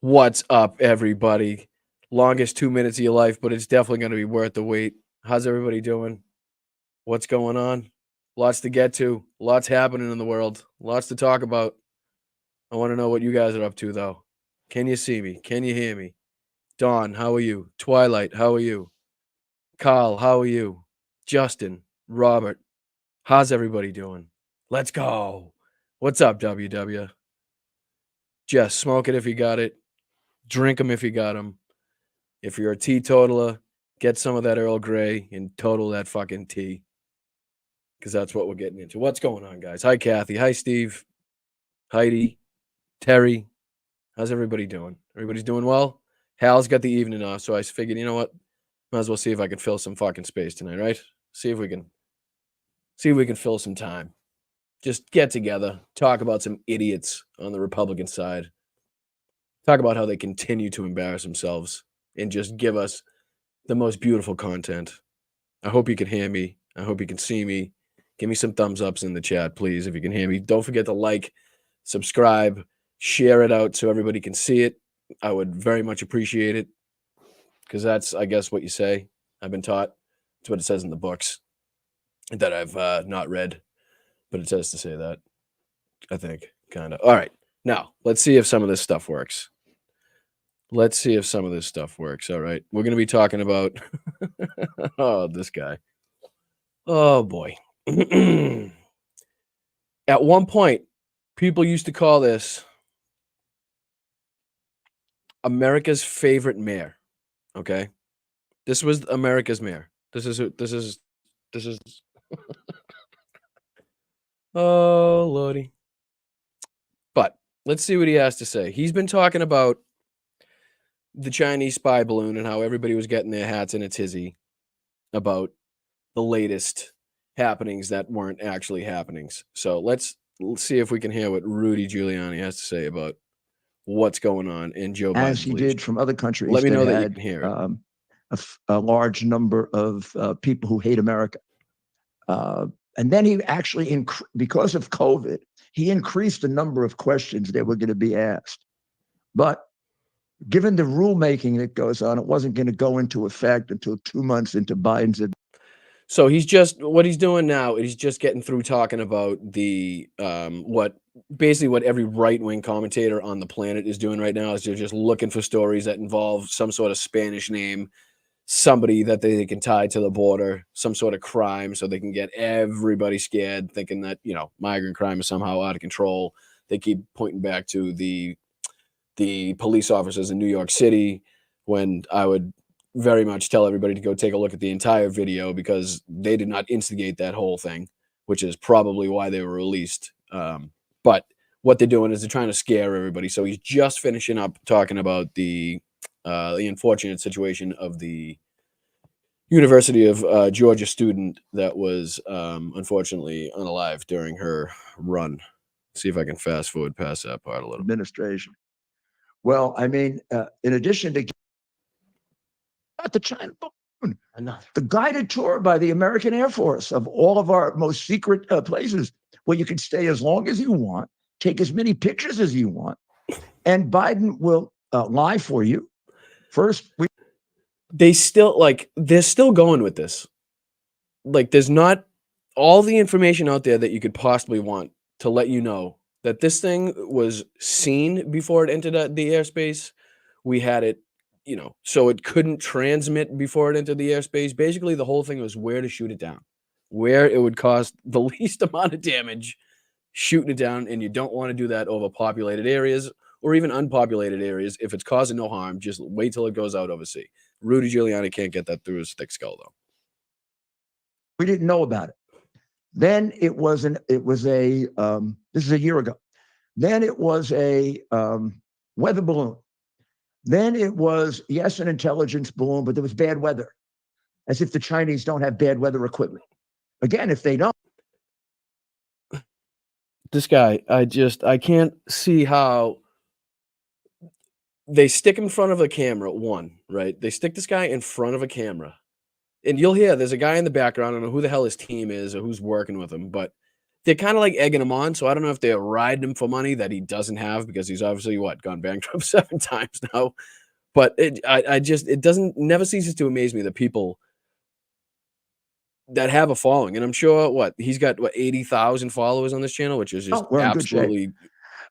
What's up, everybody? Longest 2 minutes of your life, but it's definitely going to be worth the wait. How's everybody doing? What's going on? Lots to get to. Lots happening in the world. Lots to talk about. I want to know what you guys are up to, though. Can you see me? Can you hear me? Dawn, how are you? Twilight, how are you? Carl, how are you? Justin, Robert, how's everybody doing? Let's go. What's up, WW? Just smoke it if you got it. Drink them if you got them. If you're a teetotaler, get some of that Earl Grey and total that fucking tea. Because that's what we're getting into. What's going on, guys? Hi, Kathy. Hi, Steve. Heidi. Terry. How's everybody doing? Everybody's doing well? Hal's got the evening off, so I figured, you know what? Might as well see if I can fill some fucking space tonight, right? See if we can fill some time. Just get together, talk about some idiots on the Republican side. Talk about how they continue to embarrass themselves and just give us the most beautiful content. I hope you can hear me. I hope you can see me. Give me some thumbs ups in the chat, please, if you can hear me. Don't forget to like, subscribe, share it out so everybody can see it. I would very much appreciate it because that's, I guess, what you say. I've been taught. It's what it says in the books that I've not read, but it says to say that, I think, kind of. All right. Now, let's see if some of this stuff works. Let's see if some of this stuff works. All right. We're going to be talking about, oh, this guy. Oh, boy. At one point, people used to call this America's favorite mayor. Okay. This was America's mayor. This is oh, Lordy. But let's see what he has to say. He's been talking about the Chinese spy balloon and how everybody was getting their hats in a tizzy about the latest happenings that weren't actually happenings. So let's see if we can hear what Rudy Giuliani has to say about what's going on in Joe Biden's as he did from other countries. Let me know that you had can hear it. a large number of people who hate America. And then he actually, because of COVID, he increased the number of questions that were going to be asked. But given the rulemaking that goes on, it wasn't going to go into effect until 2 months into Biden's. So he's just, what he's doing now, he's just getting through talking about the, what every right-wing commentator on the planet is doing right now is they're just looking for stories that involve some sort of Spanish name, somebody that they can tie to the border, some sort of crime, so they can get everybody scared, thinking that, you know, migrant crime is somehow out of control. They keep pointing back to the police officers in New York City, when I would very much tell everybody to go take a look at the entire video because they did not instigate that whole thing, which is probably why they were released. But what they're doing is they're trying to scare everybody. So he's just finishing up talking about the unfortunate situation of the University of Georgia student that was unfortunately unalive during her run. See if I can fast forward past that part a little. Administration. Well, I mean, in addition to the China balloon, the guided tour by the American Air Force of all of our most secret places where you can stay as long as you want, take as many pictures as you want, and Biden will lie for you. First, they're still going with this. Like, there's not all the information out there that you could possibly want to let you know that this thing was seen before it entered the airspace. We had it, you know, so it couldn't transmit before it entered the airspace. Basically, the whole thing was where to shoot it down, where it would cause the least amount of damage, shooting it down. And you don't want to do that over populated areas or even unpopulated areas. If it's causing no harm, just wait till it goes out over sea. Rudy Giuliani can't get that through his thick skull, though. We didn't know about it. Then it was a this is a year ago. Then it was a weather balloon. Then it was, yes, an intelligence balloon, but there was bad weather. As if the Chinese don't have bad weather equipment. Again, if they don't. This guy, I can't see how they stick him in front of a camera, right? They stick this guy in front of a camera. And you'll hear there's a guy in the background. I don't know who the hell his team is or who's working with him, but they're kind of like egging him on. So I don't know if they're riding him for money that he doesn't have because he's obviously gone bankrupt 7 times now. But it doesn't never ceases to amaze me the people that have a following. And I'm sure he's got 80,000 followers on this channel, which is just we're in good shape. absolutely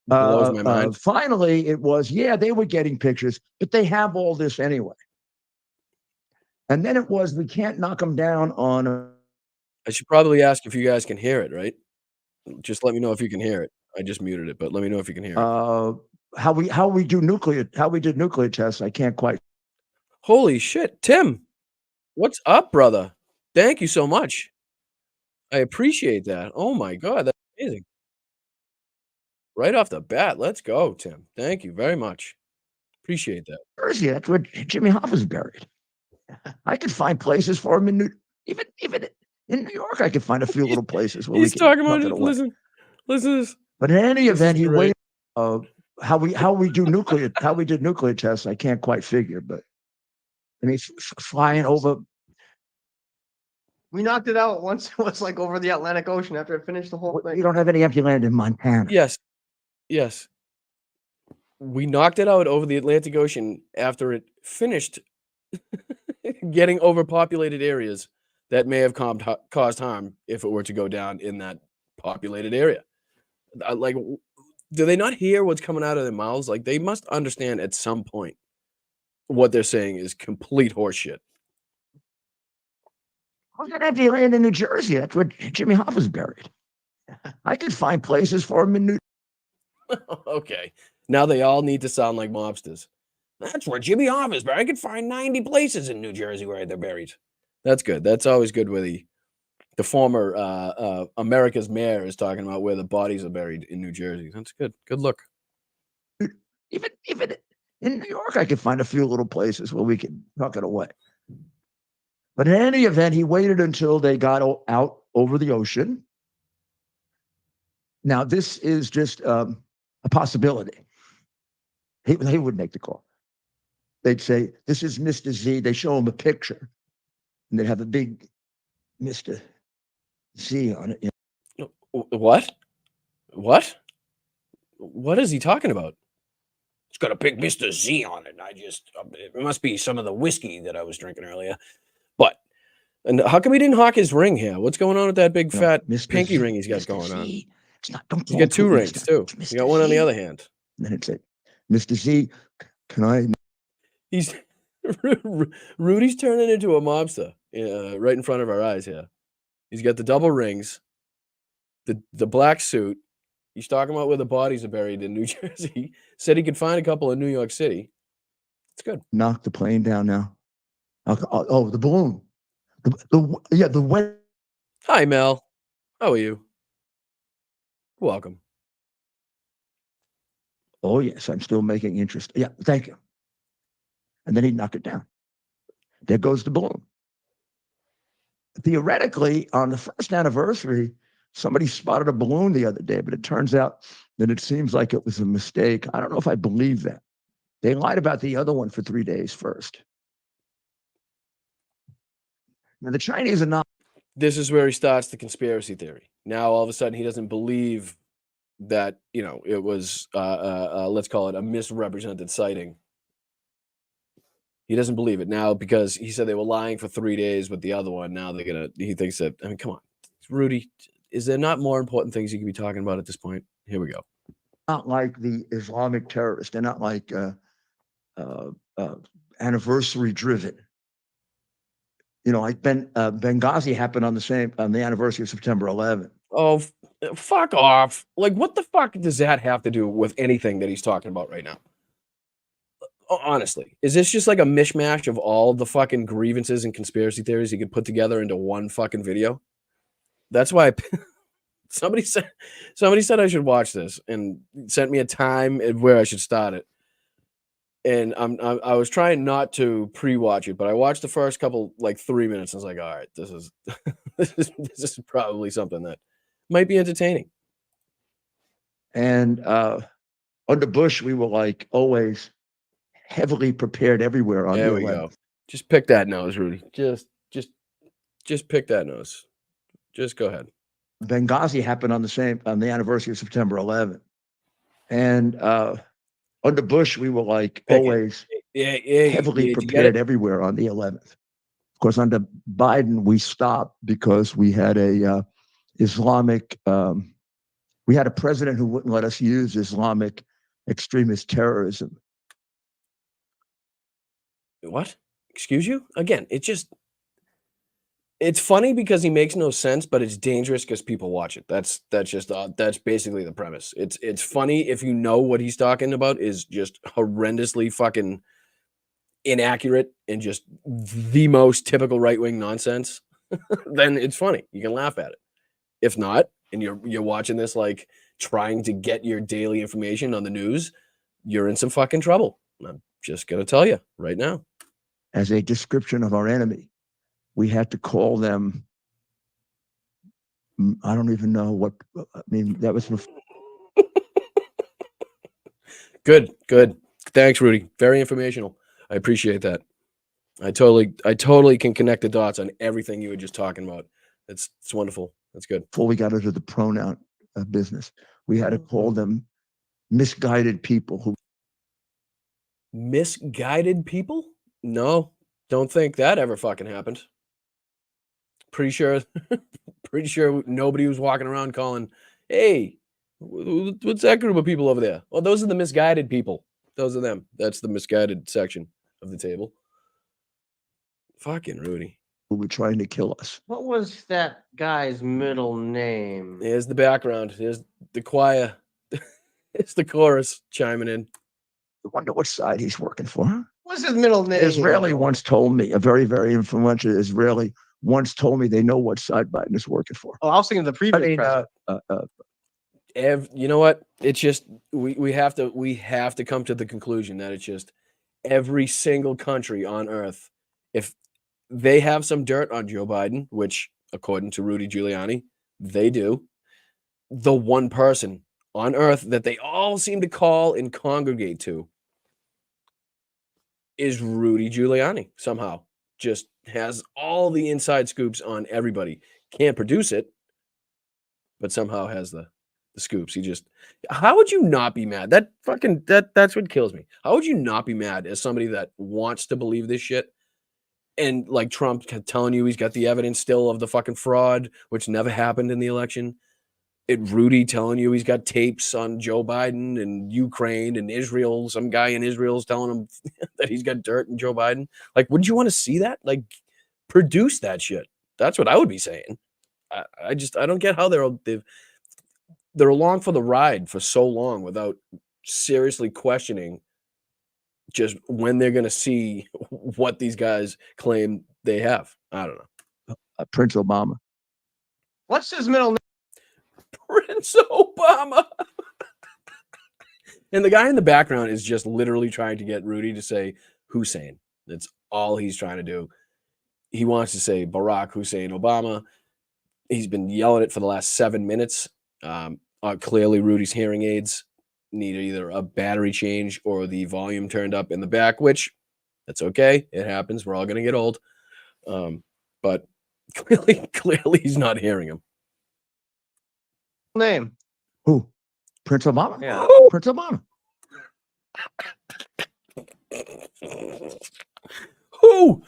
blows my mind. Finally, it was, they were getting pictures, but they have all this anyway. And then it was, we can't knock them down on. I should probably ask if you guys can hear it, right? Just let me know if you can hear it. I just muted it, but let me know if you can hear it. How we did nuclear tests, I can't quite. Holy shit, Tim. What's up, brother? Thank you so much. I appreciate that. Oh my God, that's amazing. Right off the bat, let's go, Tim. Thank you very much. Appreciate that. Jersey, that's where Jimmy Hoffa's buried. I could find places for him in even in New York. I could find a few little places where he's talking about it. Listen to this. But in any event, he waited. How we did nuclear tests, I can't quite figure. But I mean, flying over. We knocked it out once it was like over the Atlantic Ocean after it finished the whole thing. You don't have any empty land in Montana. Yes. We knocked it out over the Atlantic Ocean after it finished getting overpopulated areas that may have caused harm if it were to go down in that populated area. Like, do they not hear what's coming out of their mouths? Like, they must understand at some point what they're saying is complete horseshit. How's that empty land in New Jersey? That's where Jimmy Hoffa's buried. I could find places for him in New. Okay. Now they all need to sound like mobsters. That's where Jimmy Hoffa's buried. I could find 90 places in New Jersey where they're buried. That's good. That's always good where the former America's mayor is talking about where the bodies are buried in New Jersey. That's good. Good look. Even in New York, I could find a few little places where we could tuck it away. But in any event, he waited until they got out over the ocean. Now, this is just a possibility. He would make the call. They'd say, this is Mr. Z. They show him a picture, and they'd have a big Mr. Z on it. What? What is he talking about? It's got a big Mr. Z on it. It must be some of the whiskey that I was drinking earlier. And how come he didn't hawk his ring here? What's going on with that big fat pinky ring he's got going on? He's got 2 rings too. He got one on the other hand. And then it said, Mr. Z, can I? Rudy's turning into a mobster right in front of our eyes here. He's got the double rings, the black suit. He's talking about where the bodies are buried in New Jersey. Said he could find a couple in New York City. It's good. Knock the plane down now. Oh, the balloon. The wet. Hi, Mel. How are you? Welcome. Oh, yes, I'm still making interest. Yeah, thank you. And then he'd knock it down. There goes the balloon. Theoretically, on the first anniversary, somebody spotted a balloon the other day, but it turns out that it seems like it was a mistake. I don't know if I believe that. They lied about the other one for 3 days first. Now, the Chinese are not. This is where he starts the conspiracy theory. Now, all of a sudden, he doesn't believe that, it was, let's call it a misrepresented sighting. He doesn't believe it now because he said they were lying for 3 days with the other one. Now he thinks that, come on, Rudy, is there not more important things you could be talking about at this point? Here we go. Not like the Islamic terrorists. They're not like anniversary driven. Like Benghazi happened on the anniversary of September 11th. Oh, fuck off. Like, what the fuck does that have to do with anything that he's talking about right now? Honestly, is this just like a mishmash of all the fucking grievances and conspiracy theories he could put together into one fucking video? That's why somebody said I should watch this and sent me a time where I should start it. And I was trying not to pre-watch it, but I watched the first couple, like 3 minutes. And I was like, all right, this is this is probably something that might be entertaining. And under Bush, we were like always heavily prepared everywhere. There we go. Just pick that nose, Rudy. Just pick that nose. Just go ahead. Benghazi happened on the anniversary of September 11th. And under Bush, we were like always heavily prepared everywhere on the 11th. Of course, under Biden, we stopped because we had a Islamic, we had a president who wouldn't let us use Islamic extremist terrorism. What? Excuse you? Again, it's funny because he makes no sense, but it's dangerous because people watch it. That's basically the premise. It's funny if you know what he's talking about is just horrendously fucking inaccurate and just the most typical right-wing nonsense. Then it's funny. You can laugh at it. If not, and you're watching this like trying to get your daily information on the news, you're in some fucking trouble. I'm just gonna tell you right now. As a description of our enemy, we had to call them. I don't even know what. I mean, that was good. Thanks, Rudy. Very informational. I appreciate that. I totally can connect the dots on everything you were just talking about. It's wonderful. That's good. Before we got into the pronoun business, we had to call them misguided people who. Misguided people? No, don't think that ever fucking happened. Pretty sure nobody was walking around calling, hey, what's that group of people over there? Well, those are the misguided people. Those are them. That's the misguided section of the table. Fucking Rudy. Who were trying to kill us. What was that guy's middle name? Here's the background. Here's the choir. It's the chorus chiming in. I wonder what side he's working for. Huh? What's his middle name? An Israeli once told me, a very, very influential Israeli once told me they know what side Biden is working for. Oh, I was thinking the previous president. You know what? It's just we have to come to the conclusion that it's just every single country on earth, if they have some dirt on Joe Biden, which according to Rudy Giuliani, they do, the one person on earth that they all seem to call and congregate to is Rudy Giuliani. Somehow just has all the inside scoops on everybody. Can't produce it, but somehow has the scoops. How would you not be mad? That's what kills me. How would you not be mad as somebody that wants to believe this shit? And like Trump telling you he's got the evidence still of the fucking fraud, which never happened in the election. Rudy telling you he's got tapes on Joe Biden and Ukraine and Israel. Some guy in Israel's telling him that he's got dirt in Joe Biden. Like, wouldn't you want to see that? Like, produce that shit. That's what I would be saying. I don't get how they're along for the ride for so long without seriously questioning just when they're going to see what these guys claim they have. I don't know. Prince Obama. What's his middle name? Prince Obama. And the guy in the background is just literally trying to get Rudy to say Hussein. That's all he's trying to do. He wants to say Barack Hussein Obama. He's been yelling it for the last 7 minutes. Clearly, Rudy's hearing aids need either a battery change or the volume turned up in the back, which that's okay. It happens. We're all going to get old. But clearly he's not hearing him. Name? Who? Prince Obama? Yeah. Prince Obama. Who?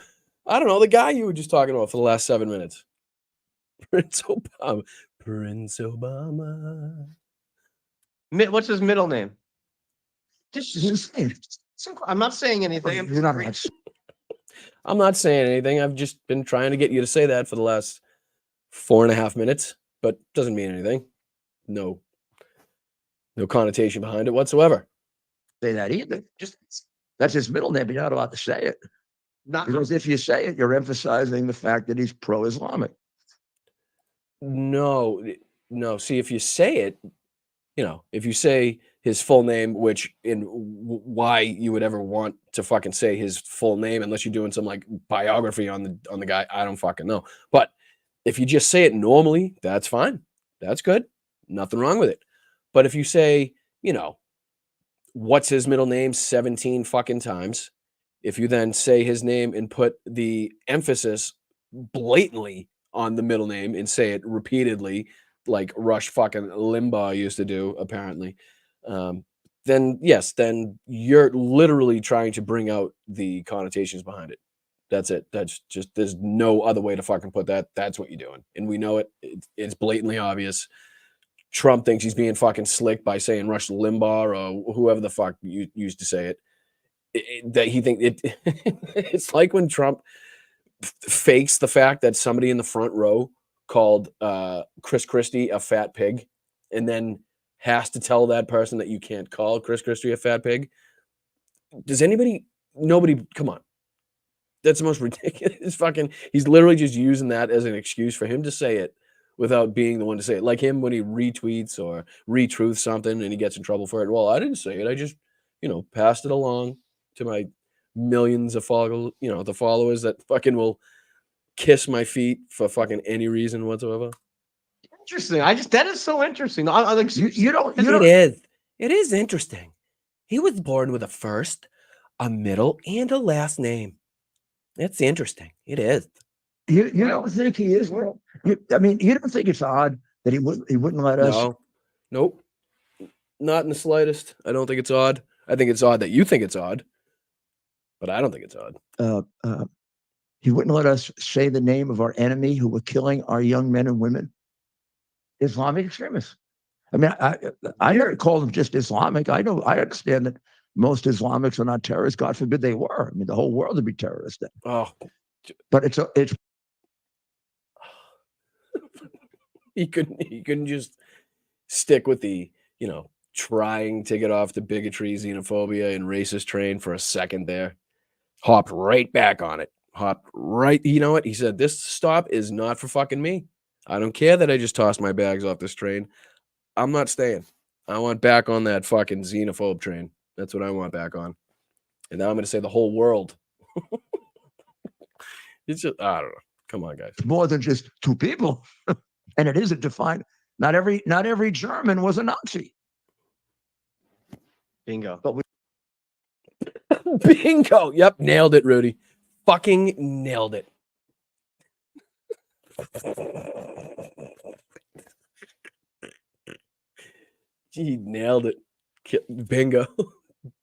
I don't know. The guy you were just talking about for the last 7 minutes. Prince Obama. Prince Obama. What's his middle name? This is insane. I'm not saying anything. You're not I'm not saying anything. I've just been trying to get you to say that for the last 4.5 minutes, but doesn't mean anything. No connotation behind it whatsoever. Say that either. Just that's his middle name, but you're not allowed to say it. Because if you say it, you're emphasizing the fact that he's pro-Islamic. No. See, if you say it, if you say his full name, which why you would ever want to fucking say his full name unless you're doing some like biography on the guy, I don't fucking know. But if you just say it normally, that's fine. That's good. Nothing wrong with it. But if you say, what's his middle name 17 fucking times, if you then say his name and put the emphasis blatantly on the middle name and say it repeatedly like Rush fucking Limbaugh used to do, apparently, then yes, then you're literally trying to bring out the connotations behind it. That's it. That's just, there's no other way to fucking put that. That's what you're doing. And we know it. It's blatantly obvious. Trump thinks he's being fucking slick by saying Rush Limbaugh or whoever the fuck used to say it. That he think it. It's like when Trump fakes the fact that somebody in the front row called Chris Christie a fat pig, and then has to tell that person that you can't call Chris Christie a fat pig. Does anybody? Nobody. Come on. That's the most ridiculous fucking. He's literally just using that as an excuse for him to say it without being the one to say it. Like him when he retweets or retruths something and he gets in trouble for it. Well, I didn't say it. I just, passed it along to my millions of the followers that fucking will kiss my feet for fucking any reason whatsoever. Interesting. That is so interesting. I like You don't. It is interesting. He was born with a first, a middle, and a last name. That's interesting. It is. You don't think he is? Well, you don't think it's odd that he wouldn't let us? No, nope, not in the slightest. I don't think it's odd. I think it's odd that you think it's odd, but I don't think it's odd. He wouldn't let us say the name of our enemy who were killing our young men and women. Islamic extremists. I mean, I never call them just Islamic. I understand that most Islamics are not terrorists. God forbid they were. I mean, the whole world would be terrorists then. Oh, but it's he couldn't just stick with the trying to get off the bigotry, xenophobia, and racist train for a second there. Hopped right back on it. Hopped right. You know what? He said, this stop is not for fucking me. I don't care that I just tossed my bags off this train. I'm not staying. I want back on that fucking xenophobe train. That's what I want back on. And now I'm going to say the whole world. It's just, I don't know. Come on, guys. It's more than just two people. And it isn't defined. Not every German was a Nazi. Bingo. But Bingo. Yep. Nailed it, Rudy. Fucking nailed it. He nailed it. Bingo.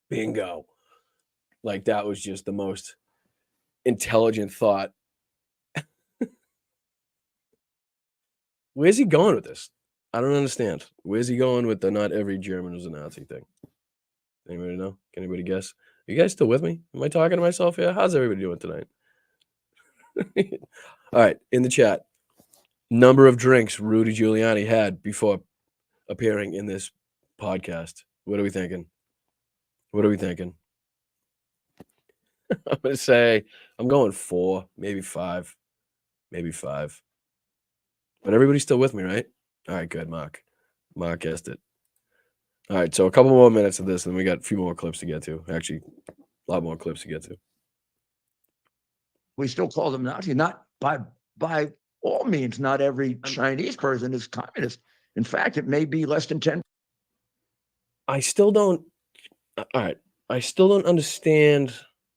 Bingo. Like that was just the most intelligent thought. Where's he going with this? I don't understand. Where's he going with the not every German was a Nazi thing? Anybody know? Can anybody guess? Are you guys still with me? Am I talking to myself here? How's everybody doing tonight? All right, in the chat. Number of drinks Rudy Giuliani had before appearing in this podcast. What are we thinking? What are we thinking? I'm going to say I'm going 4, maybe 5. Maybe 5. But everybody's still with me, right? All right, good, Mark. Mark guessed it. All right, so a couple more minutes of this, and we got a few more clips to get to. Actually, a lot more clips to get to. we still call them Nazi. Not by all means, not every Chinese person is communist. In fact, it may be less than 10. I still don't. All right, I still don't understand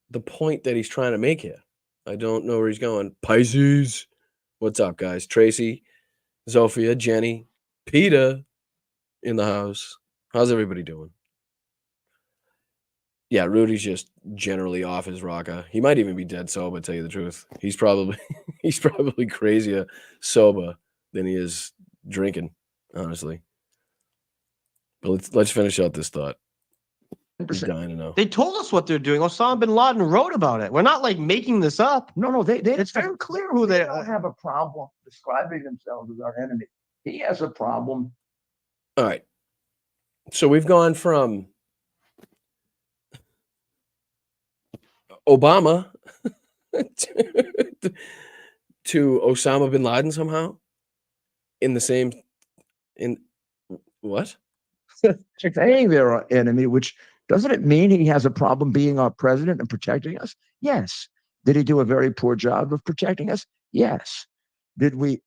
the point that he's trying to make here. I don't know where he's going. Pisces. What's up, guys? Tracy, Zofia, Jenny, Peter in the house. How's everybody doing? Yeah, Rudy's just generally off his rocker. He might even be dead sober, to tell you the truth. He's probably crazier sober than he is drinking, honestly. But let's finish out this thought. I'm dying to know. They told us what they're doing. Osama bin Laden wrote about it. We're not like making this up. No, It's very clear who they don't have a problem describing themselves as our enemy. He has a problem. All right. So we've gone from Obama to Osama bin Laden somehow in the same, in what? Saying they're our enemy, which doesn't it mean he has a problem being our president and protecting us? Yes. Did he do a very poor job of protecting us? Yes. Did we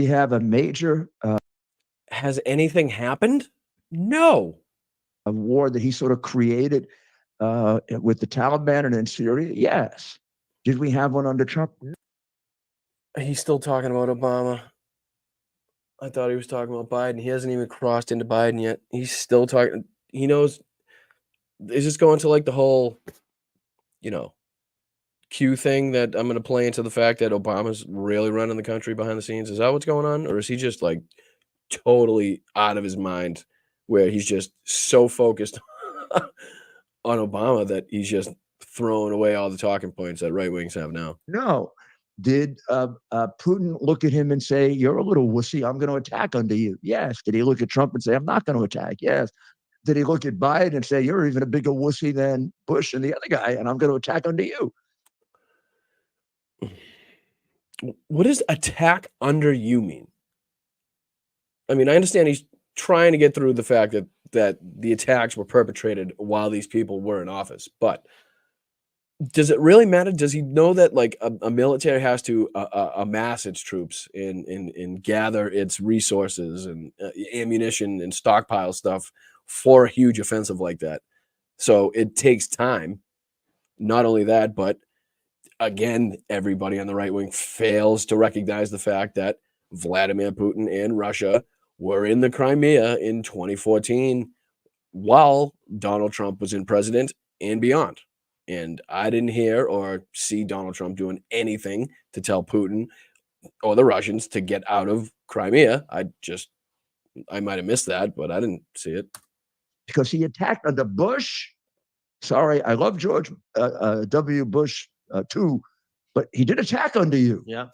have a major has anything happened? No. A war that he sort of created with the Taliban and in Syria? Yes. Did we have one under Trump? He's still talking about Obama. I thought he was talking about Biden. He hasn't even crossed into Biden yet. He's still talking. He knows. Is this going to like the whole, Q thing that I'm going to play into the fact that Obama's really running the country behind the scenes? Is that what's going on? Or is he just like totally out of his mind where he's just so focused on Obama that he's just throwing away all the talking points that right wings have now? No. Did Putin look at him and say, "You're a little wussy. I'm going to attack under you"? Yes. Did he look at Trump and say, "I'm not going to attack"? Yes. Did he look at Biden and say, "You're even a bigger wussy than Bush and the other guy, and I'm going to attack under you"? What does attack under you mean? I mean, I understand he's trying to get through the fact that the attacks were perpetrated while these people were in office, but does it really matter? Does he know that like a military has to amass its troops and gather its resources and ammunition and stockpile stuff for a huge offensive like that? So it takes time. Not only that, but again, everybody on the right wing fails to recognize the fact that Vladimir Putin and Russia were in the Crimea in 2014 while Donald Trump was in president and beyond. And I didn't hear or see Donald Trump doing anything to tell Putin or the Russians to get out of Crimea. I might have missed that, but I didn't see it. Because he attacked under Bush. Sorry, I love George W. Bush too, but he did attack under you. Yeah.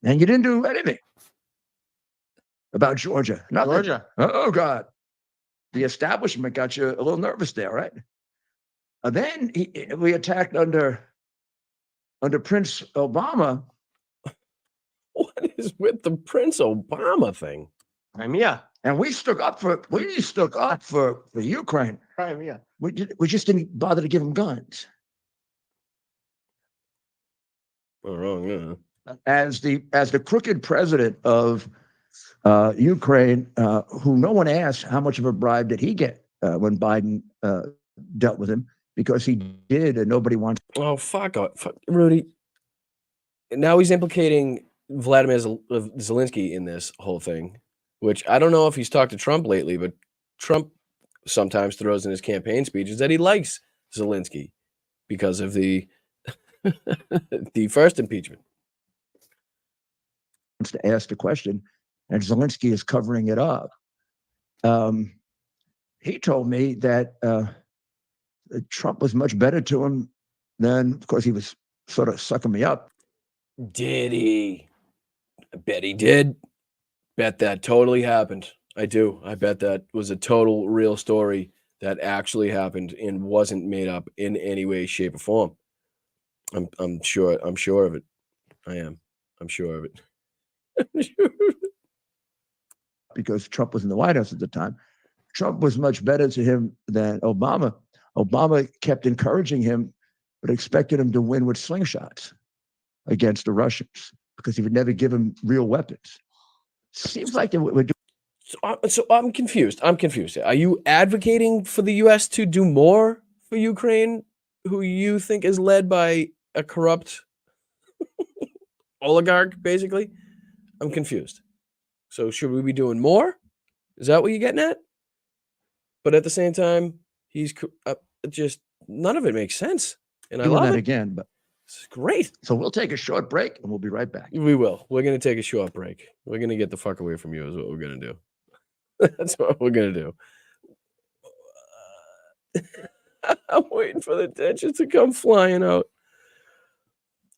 And you didn't do anything about Georgia. Nothing. Georgia. Oh, God. The establishment got you a little nervous there, right? Then we attacked under Prince Obama. What is with the Prince Obama thing? Crimea. And we stuck up for Ukraine. Crimea. We just didn't bother to give them guns. Oh, wrong, yeah. As the crooked president of Ukraine, who no one asked how much of a bribe did he get when Biden dealt with him, because he did, and nobody wants. Oh, fuck Rudy. Now he's implicating Vladimir Zelensky in this whole thing, which I don't know if he's talked to Trump lately, but Trump sometimes throws in his campaign speeches that he likes Zelensky because of the the first impeachment. Wants to ask the question, and Zelensky is covering it up. He told me that Trump was much better to him than, of course, he was sort of sucking me up. Did he? I bet he did. Bet that totally happened. I do. I bet that was a total real story that actually happened and wasn't made up in any way, shape, or form. I'm sure of it. I am. I'm sure of it. Because Trump was in the White House at the time. Trump was much better to him than Obama. Obama kept encouraging him, but expected him to win with slingshots against the Russians because he would never give him real weapons. Seems like they would do. So I'm confused. Are you advocating for the U.S. to do more for Ukraine, who you think is led by a corrupt oligarch, basically? I'm confused. So should we be doing more? Is that what you're getting at? But at the same time, he's just none of it makes sense. And I love that it again, but it's great. So we'll take a short break and we'll be right back. We will. We're going to take a short break. We're going to get the fuck away from you is what we're going to do. That's what we're going to do. I'm waiting for the tensions to come flying out.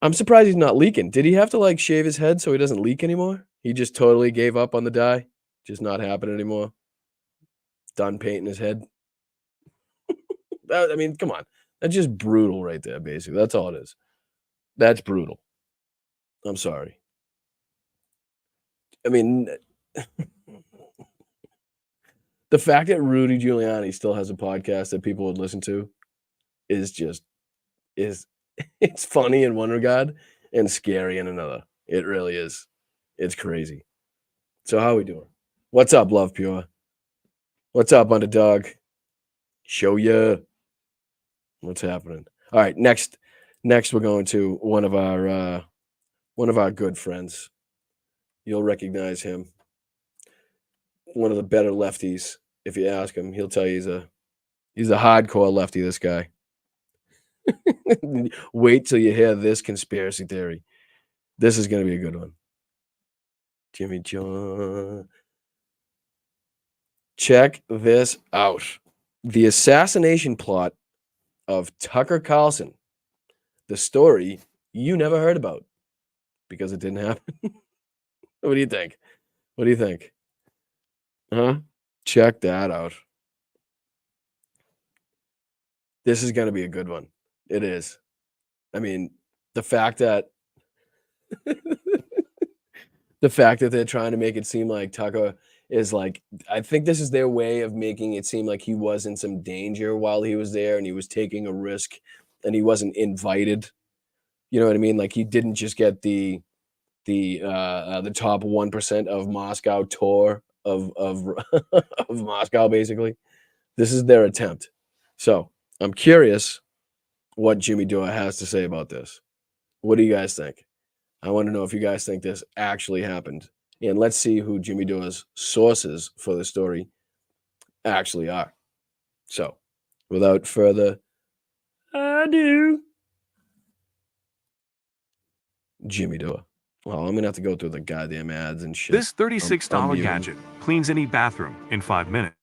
I'm surprised he's not leaking. Did he have to like shave his head so he doesn't leak anymore? He just totally gave up on the dye. Just not happening anymore. Done painting his head. I mean, come on. That's just brutal right there, basically. That's all it is. That's brutal. I'm sorry. I mean, the fact that Rudy Giuliani still has a podcast that people would listen to is it's funny in one regard and scary in another. It really is. It's crazy. So how are we doing? What's up, Love Pure? What's up, Underdog? Show ya. What's happening? All right, next we're going to one of our good friends. You'll recognize him. one of the better lefties. If you ask him, he'll tell you he's a hardcore lefty, this guy. Wait till you hear this conspiracy theory. This is going to be a good one. Jimmy John. Check this out. The assassination plot of Tucker Carlson. The story you never heard about because it didn't happen. What do you think? What do you think? Huh? Check that out. This is going to be a good one. It is. I mean, the fact that they're trying to make it seem like Tucker is like, I think this is their way of making it seem like he was in some danger while he was there and he was taking a risk and he wasn't invited. You know what I mean? Like he didn't just get the top 1% of Moscow tour of of Moscow, basically. This is their attempt. So I'm curious what Jimmy Dore has to say about this. What do you guys think? I want to know if you guys think this actually happened. And let's see who Jimmy Dore's sources for the story actually are. So, without further ado, Jimmy Dore. Well, I'm going to have to go through the goddamn ads and shit. This $36 gadget cleans any bathroom in 5 minutes.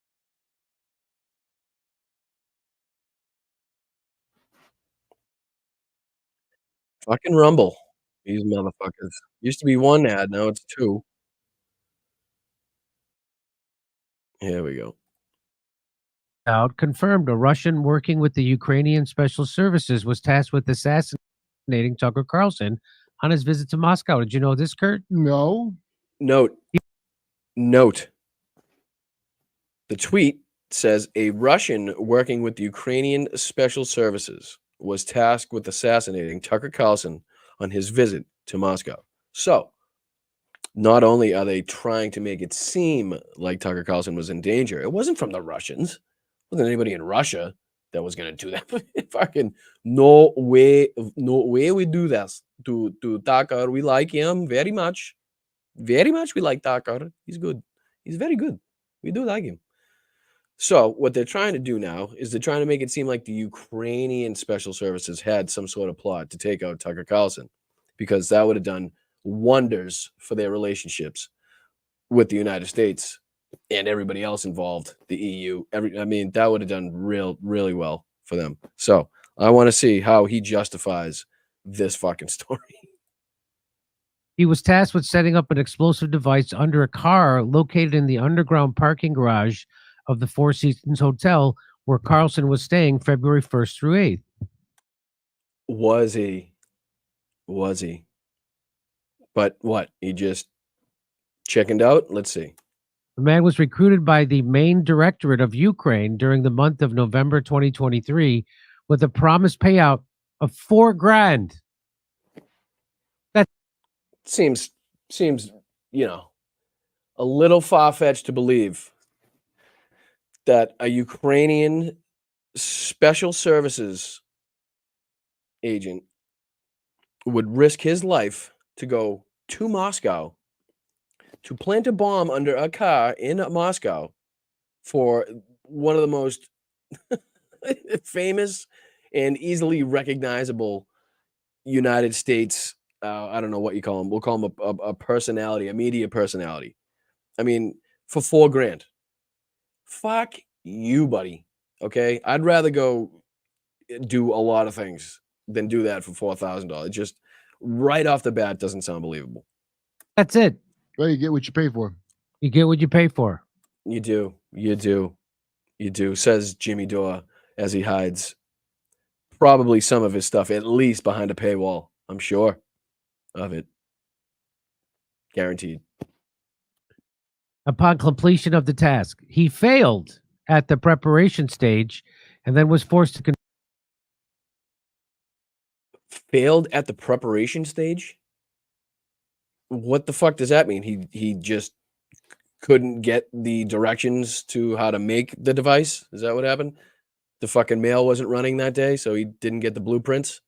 Fucking Rumble. These motherfuckers. Used to be one ad, now it's two. Here we go. Out confirmed a Russian working with the Ukrainian special services was tasked with assassinating Tucker Carlson on his visit to Moscow. Did you know this, Kurt? No. Note. The tweet says a Russian working with the Ukrainian special services was tasked with assassinating Tucker Carlson on his visit to Moscow. So, not only are they trying to make it seem like Tucker Carlson was in danger, it wasn't from the Russians. It wasn't anybody in Russia that was going to do that. Fucking no way we do this to Tucker. We like him very much. Very much we like Tucker. He's good. He's very good. We do like him. So what they're trying to do now is they're trying to make it seem like the Ukrainian special services had some sort of plot to take out Tucker Carlson, because that would have done wonders for their relationships with the United States and everybody else involved, the EU. I mean, that would have done really well for them. So I want to see how he justifies this fucking story. He was tasked with setting up an explosive device under a car located in the underground parking garage of the Four Seasons Hotel where Carlson was staying February 1st through 8th. Was he? But what? He just chickened out? Let's see. The man was recruited by the main directorate of Ukraine during the month of November 2023 with a promised payout of $4,000. That seems, a little far-fetched to believe that a Ukrainian special services agent would risk his life to go to Moscow to plant a bomb under a car in Moscow for one of the most famous and easily recognizable United States, I don't know what you call him. We'll call him a personality, a media personality. I mean, for $4,000. Fuck you, buddy. Okay? I'd rather go do a lot of things than do that for $4,000. Just right off the bat doesn't sound believable. That's it. Well, you get what you pay for. You get what you pay for. You do, says Jimmy Dore as he hides probably some of his stuff, at least behind a paywall. I'm sure of it. Guaranteed. Upon completion of the task, he failed at the preparation stage and then was forced to failed at the preparation stage? What the fuck does that mean? He just couldn't get the directions to how to make the device? Is that what happened? The fucking mail wasn't running that day, so he didn't get the blueprints?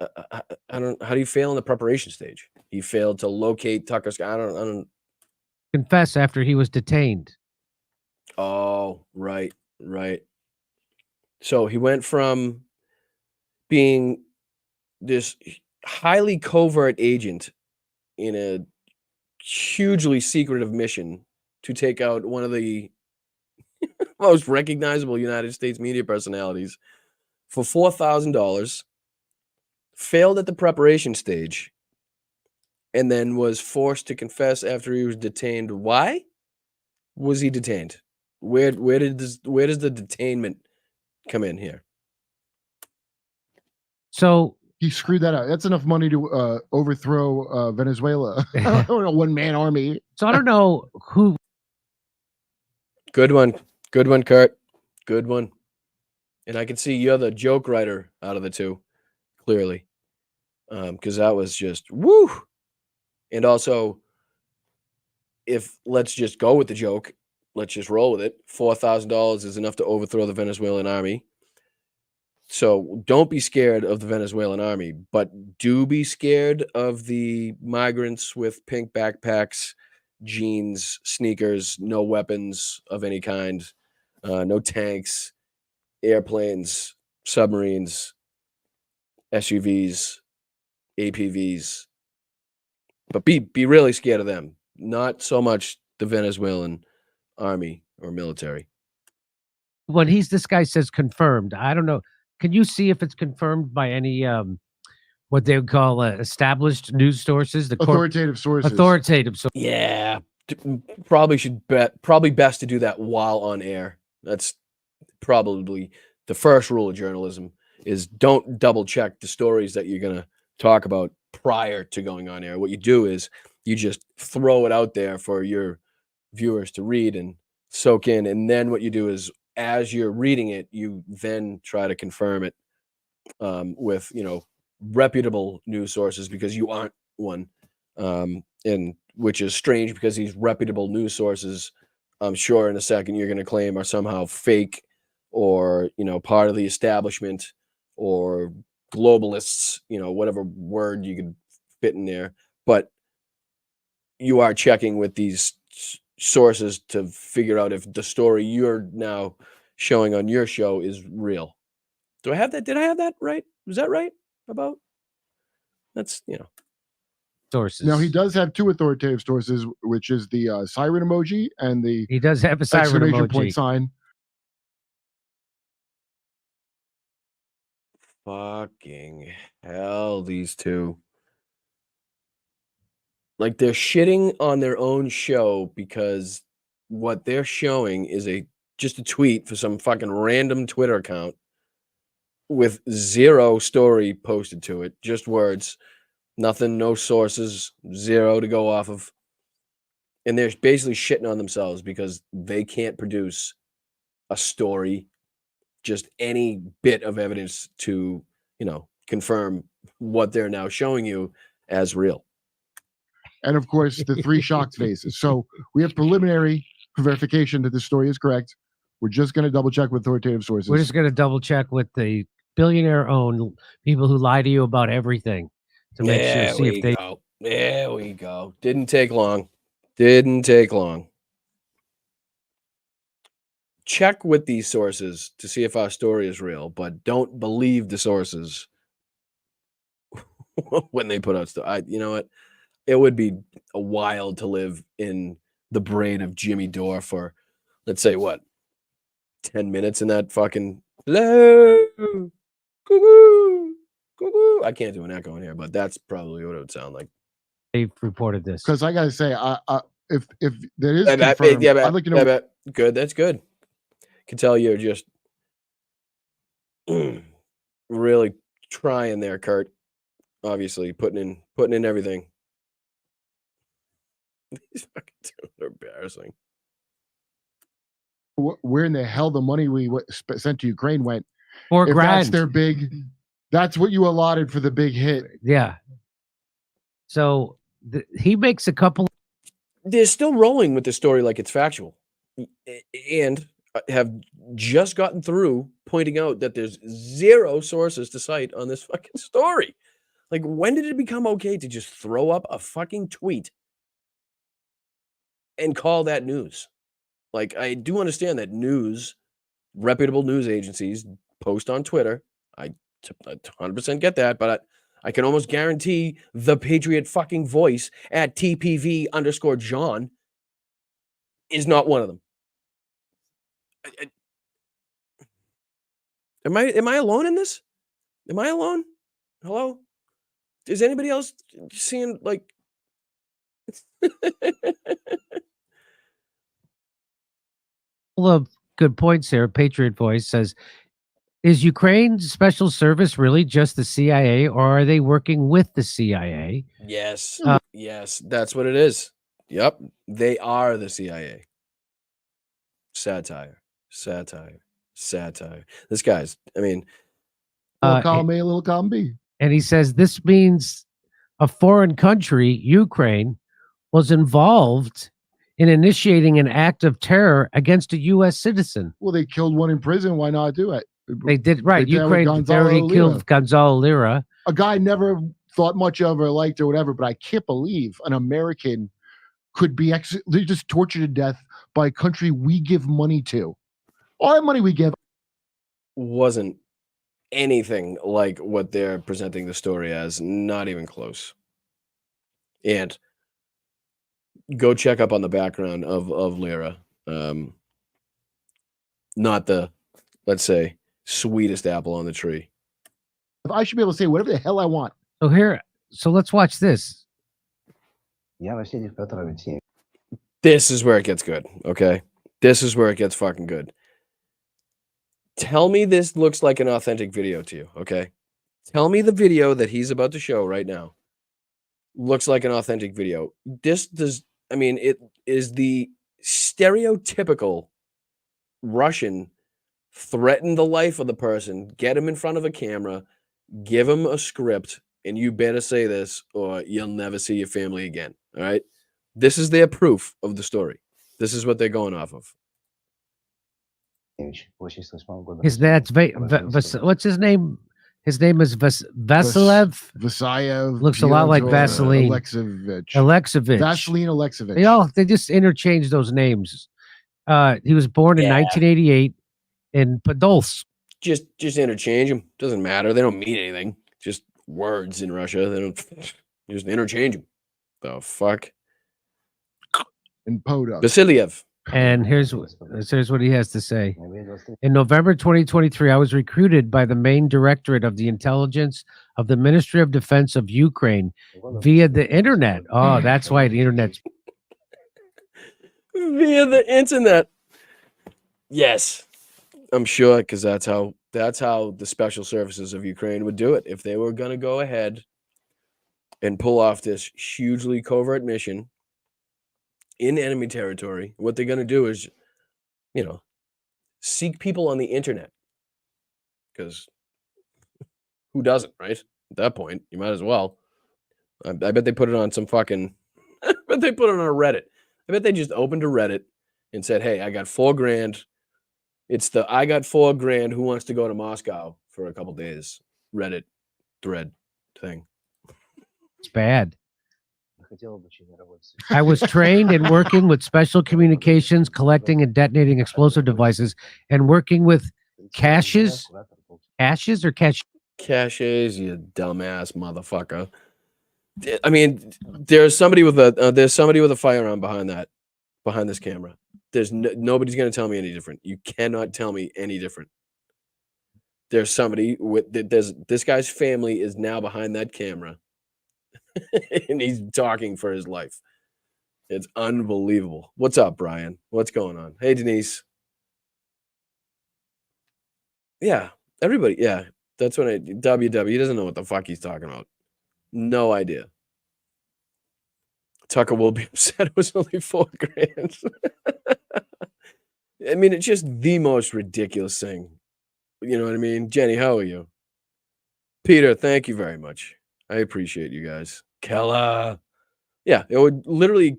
I don't. How do you fail in the preparation stage? He failed to locate Tucker's. I don't. confess after he was detained. Oh, right, right. So he went from being this highly covert agent in a hugely secretive mission to take out one of the most recognizable United States media personalities for $4,000, failed at the preparation stage, and then was forced to confess after he was detained. Why was he detained? Where does the detainment come in here? So He screwed that up. That's enough money to overthrow Venezuela. A one-man army. I don't know who. Good one, Kurt. Good one. And I can see you're the joke writer out of the two, clearly, because that was just woo. And also, let's just go with the joke, let's just roll with it. $4,000 is enough to overthrow the Venezuelan army. So don't be scared of the Venezuelan army, but do be scared of the migrants with pink backpacks, jeans, sneakers, no weapons of any kind, no tanks, airplanes, submarines, SUVs, APVs. But be really scared of them, not so much the Venezuelan army or military. When this guy says confirmed, I don't know. Can you see if it's confirmed by any what they would call established news sources? Authoritative sources. Authoritative. So Yeah, probably best to do that while on air. That's probably the first rule of journalism: is don't double check the stories that you're gonna talk about prior to going on air. What you do is you just throw it out there for your viewers to read and soak in, and then what you do is, as you're reading it, you then try to confirm it with reputable news sources, because you aren't one, and which is strange because these reputable news sources, I'm sure in a second you're going to claim, are somehow fake or part of the establishment or globalists, whatever word you could fit in there. But you are checking with these sources to figure out if the story you're now showing on your show is real. Do I have that? Did I have that right? Was that right? About that's sources. Now he does have two authoritative sources, which is the siren emoji and the He does have a siren exclamation emoji. point sign. Fucking hell, these two. Like, they're shitting on their own show because what they're showing is just a tweet for some fucking random Twitter account with zero story posted to it, just words, nothing, no sources, zero to go off of. And they're basically shitting on themselves because they can't produce a story, just any bit of evidence to, confirm what they're now showing you as real. And of course, the three shocked faces. So we have preliminary verification that this story is correct. We're just going to double check with authoritative sources. We're just going to double check with the billionaire-owned people who lie to you about everything to make sure. See if they. There we go. Didn't take long. Didn't take long. Check with these sources to see if our story is real, but don't believe the sources when they put out stuff. You know what? It would be a wild to live in the brain of Jimmy Dore for, let's say, 10 minutes in that fucking hello, cuckoo, cuckoo. I can't do an echo in here, but that's probably what it would sound like. They've reported this. Because I got to say, if that is confirmed, I'd like to know. Good, that's good. Can tell you're just really trying there, Kurt. Obviously, putting in everything. These fucking two are embarrassing. Where in the hell the money we sent to Ukraine went? $4 grand. That's their big. That's what you allotted for the big hit. Yeah. So he makes a couple. They're still rolling with the story like it's factual, and have just gotten through pointing out that there's zero sources to cite on this fucking story. Like, when did it become okay to just throw up a fucking tweet and call that news. Like, I do understand that reputable news agencies post on Twitter. I 100% get that, but I can almost guarantee the Patriot fucking voice at TPV_John is not one of them. Am I alone in this? Am I alone? Hello? Is anybody else seeing like Full of good points here. Patriot Voice says, is Ukraine's special service really just the CIA, or are they working with the CIA? Yes. Yes, that's what it is. Yep. They are the CIA. Satire. This guy's, I mean, Little column A, little column B. And he says this means a foreign country, Ukraine, was involved in initiating an act of terror against a U.S. citizen. Well, they killed one in prison. Why not do it? They did, right. They did it with Ukraine Gonzalo already Lira. killed Gonzalo Lira. A guy I never thought much of or liked or whatever, but I can't believe an American could be they just tortured to death by a country we give money to. All that money we give wasn't anything like what they're presenting the story as, not even close. And go check up on the background of Lira. Not the, let's say, sweetest apple on the tree. I should be able to say whatever the hell I want. So let's watch this. This is where it gets good, okay? This is where it gets fucking good. Tell me this looks like an authentic video to you, okay? Tell me the video that he's about to show right now looks like an authentic video. It is the stereotypical Russian threaten the life of the person, get him in front of a camera, give him a script, and you better say this or you'll never see your family again, all right? This is their proof of the story. This is what they're going off of. His dad's what's his name? His name is Vasilev. Vasayev. Looks a lot like Vaseline. Alexevich. Vaseline Alexevich. They just interchanged those names. He was born in 1988 in Podolsk. Just interchange them. Doesn't matter. They don't mean anything. Just words in Russia. They don't just interchange them. The fuck? And Podolsk. Vasiliev. And here's what he has to say. In November 2023, I was recruited by the main directorate of the intelligence of the Ministry of Defense of Ukraine via the internet. Oh, that's why the internet's via the internet. Yes, I'm sure, because that's how the special services of Ukraine would do it. If they were going to go ahead and pull off this hugely covert mission in enemy territory, what they're going to do is, seek people on the internet. Because who doesn't, right? At that point, you might as well. I bet they put it on some fucking, I bet they put it on a Reddit. I bet they just opened a Reddit and said, hey, I got $4,000. It's the I got $4,000. Who wants to go to Moscow for a couple days? Reddit thread thing. It's bad. I was trained in working with special communications, collecting and detonating explosive devices, and working with caches, you dumbass motherfucker. I mean, there's somebody with a firearm behind this camera. Nobody's going to tell me any different. You cannot tell me any different. There's somebody this guy's family is now behind that camera. And he's talking for his life. It's unbelievable. What's up, Brian? What's going on? Hey, Denise. Yeah, everybody. Yeah, that's when WW. He doesn't know what the fuck he's talking about. No idea. Tucker will be upset. It was only $4,000. I mean, it's just the most ridiculous thing. You know what I mean? Jenny, how are you? Peter, thank you very much. I appreciate you guys. Kella. Yeah, it would literally,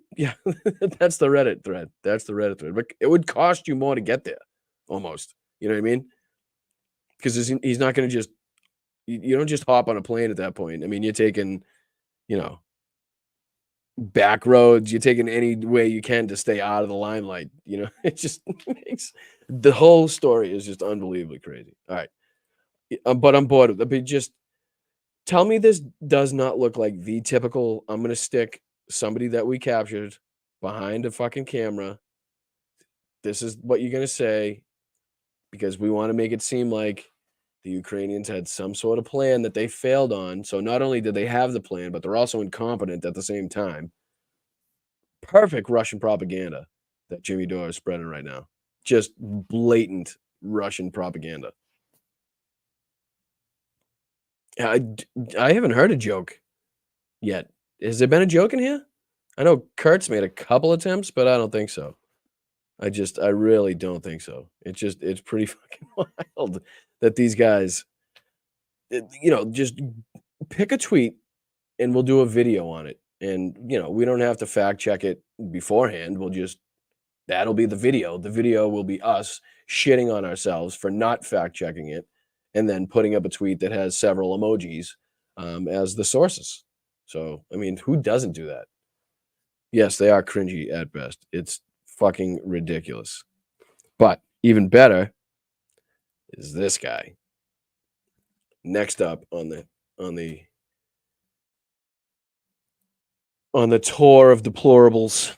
that's the Reddit thread. That's the Reddit thread. But it would cost you more to get there, almost. You know what I mean? Because he's not going to just, you don't just hop on a plane at that point. I mean, you're taking, back roads. You're taking any way you can to stay out of the limelight. You know, it just makes the whole story is just unbelievably crazy. All right. But I'm bored with it. But just tell me this does not look like the typical, I'm going to stick somebody that we captured behind a fucking camera. This is what you're going to say, because we want to make it seem like the Ukrainians had some sort of plan that they failed on. So not only did they have the plan, but they're also incompetent at the same time. Perfect Russian propaganda that Jimmy Dore is spreading right now. Just blatant Russian propaganda. I haven't heard a joke yet. Has there been a joke in here? I know Kurt's made a couple attempts, but I don't think so. I really don't think so. It's pretty fucking wild that these guys, just pick a tweet and we'll do a video on it. And, we don't have to fact check it beforehand. That'll be the video. The video will be us shitting on ourselves for not fact checking it, and then putting up a tweet that has several emojis as the sources. So, I mean, who doesn't do that? Yes, they are cringy at best. It's fucking ridiculous. But even better is this guy. Next up on the tour of deplorables.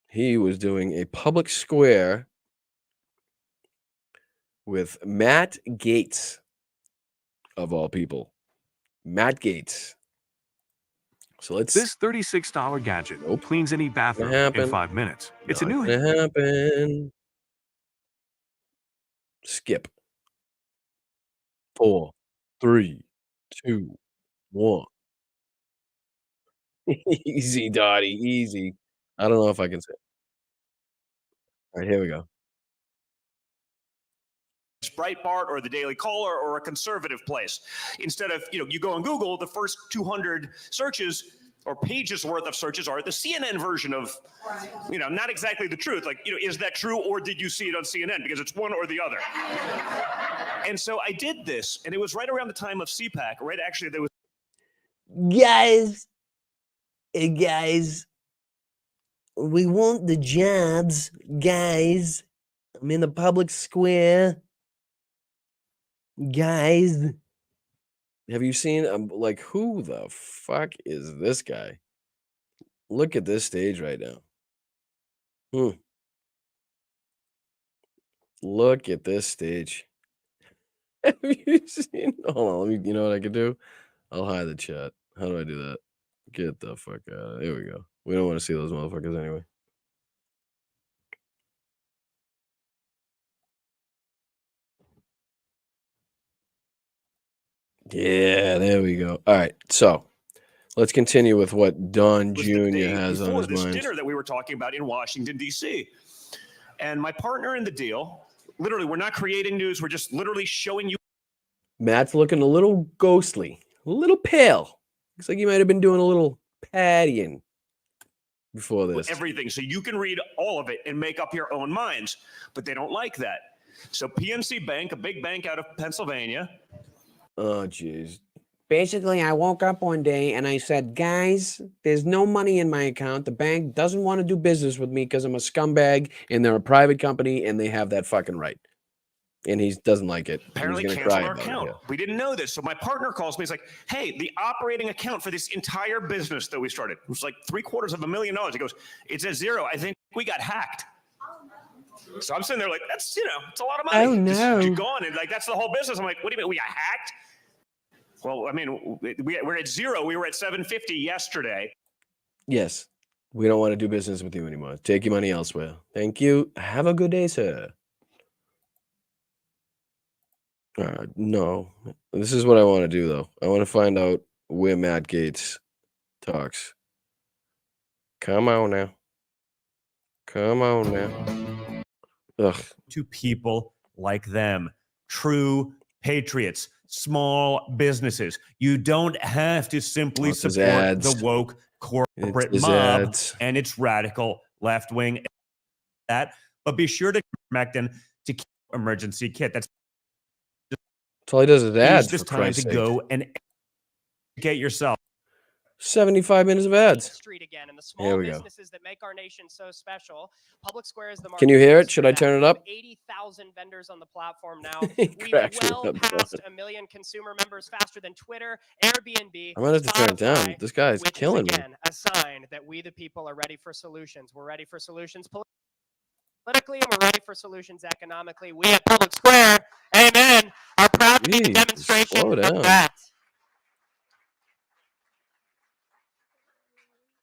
He was doing a public square with Matt Gaetz, of all people. Matt Gaetz. So let's. This $36 gadget cleans any bathroom in 5 minutes. It's a new. Gonna happen. Skip. 4, 3, 2, 1. Easy, Dottie. Easy. I don't know if I can say it. All right, here we go. Breitbart or the Daily Caller or a conservative place. Instead of, you go on Google, the first 200 searches or pages worth of searches are the CNN version of, not exactly the truth. Like, is that true or did you see it on CNN? Because it's one or the other. And so I did this, and it was right around the time of CPAC, right? Actually, there was. Guys, we want the jobs, guys. I'm in the public square. Guys. Have you seen? Like, who the fuck is this guy? Look at this stage right now. Look at this stage. Have you seen? Hold on, you know what I can do? I'll hide the chat. How do I do that? Get the fuck out. There we go. We don't want to see those motherfuckers anyway. Yeah, there we go. All right, so let's continue with what Don Jr. has on his mind. Dinner that we were talking about in Washington, D.C. And my partner in the deal, literally, we're not creating news. We're just literally showing you. Matt's looking a little ghostly, a little pale. Looks like he might have been doing a little pattying before this. Everything, so you can read all of it and make up your own minds. But they don't like that. So PNC Bank, a big bank out of Pennsylvania. Oh, jeez. Basically, I woke up one day and I said, guys, there's no money in my account. The bank doesn't want to do business with me because I'm a scumbag and they're a private company and they have that fucking right. And he doesn't like it. Apparently He's cancel cry our about account. It. We didn't know this. So my partner calls me. He's like, hey, the operating account for this entire business that we started was like $750,000. He goes, it's at zero. I think we got hacked. So I'm sitting there like, that's, it's a lot of money. Oh, no. Just gone. And like, that's the whole business. I'm like, what do you mean we got hacked? Well, I mean, we're at zero. We were at 750 yesterday. Yes. We don't want to do business with you anymore. Take your money elsewhere. Thank you. Have a good day, sir. No. This is what I want to do, though. I want to find out where Matt Gaetz talks. Come on now. Come on now. Ugh. To people like them, true patriots, small businesses. You don't have to simply support the woke corporate mob and its radical left wing. But be sure to connect to keep emergency kit. That's all he does is ads. It's just time to go and get yourself. 75 minutes of ads. Street again, and the small Here we go. businesses that make our nation so special. Public Square is the Can you hear it? marketplace Should for I that. turn it up? 80,000 vendors on the platform now. He We've cracks me well up, passed Don. 1 million consumer members faster than Twitter, Airbnb, I'm gonna have to turn it down. Spotify, This guy's which killing is me. again a sign that we the people are ready for solutions. We're ready for solutions politically, and we're ready for solutions economically. We at Public Square, amen, are proud to be the Jeez, demonstration slow of down. that.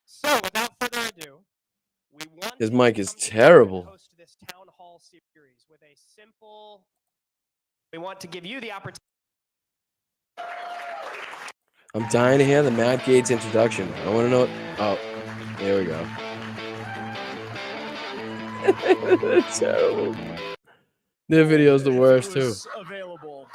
So, without further ado, we want His to mic is come together and terrible. host this town hall series with a simple. We want to give you the opportunity. I'm dying to hear the Matt Gaetz introduction. I want to know. Oh, there we go. That's terrible. Their video's the worst too. Available.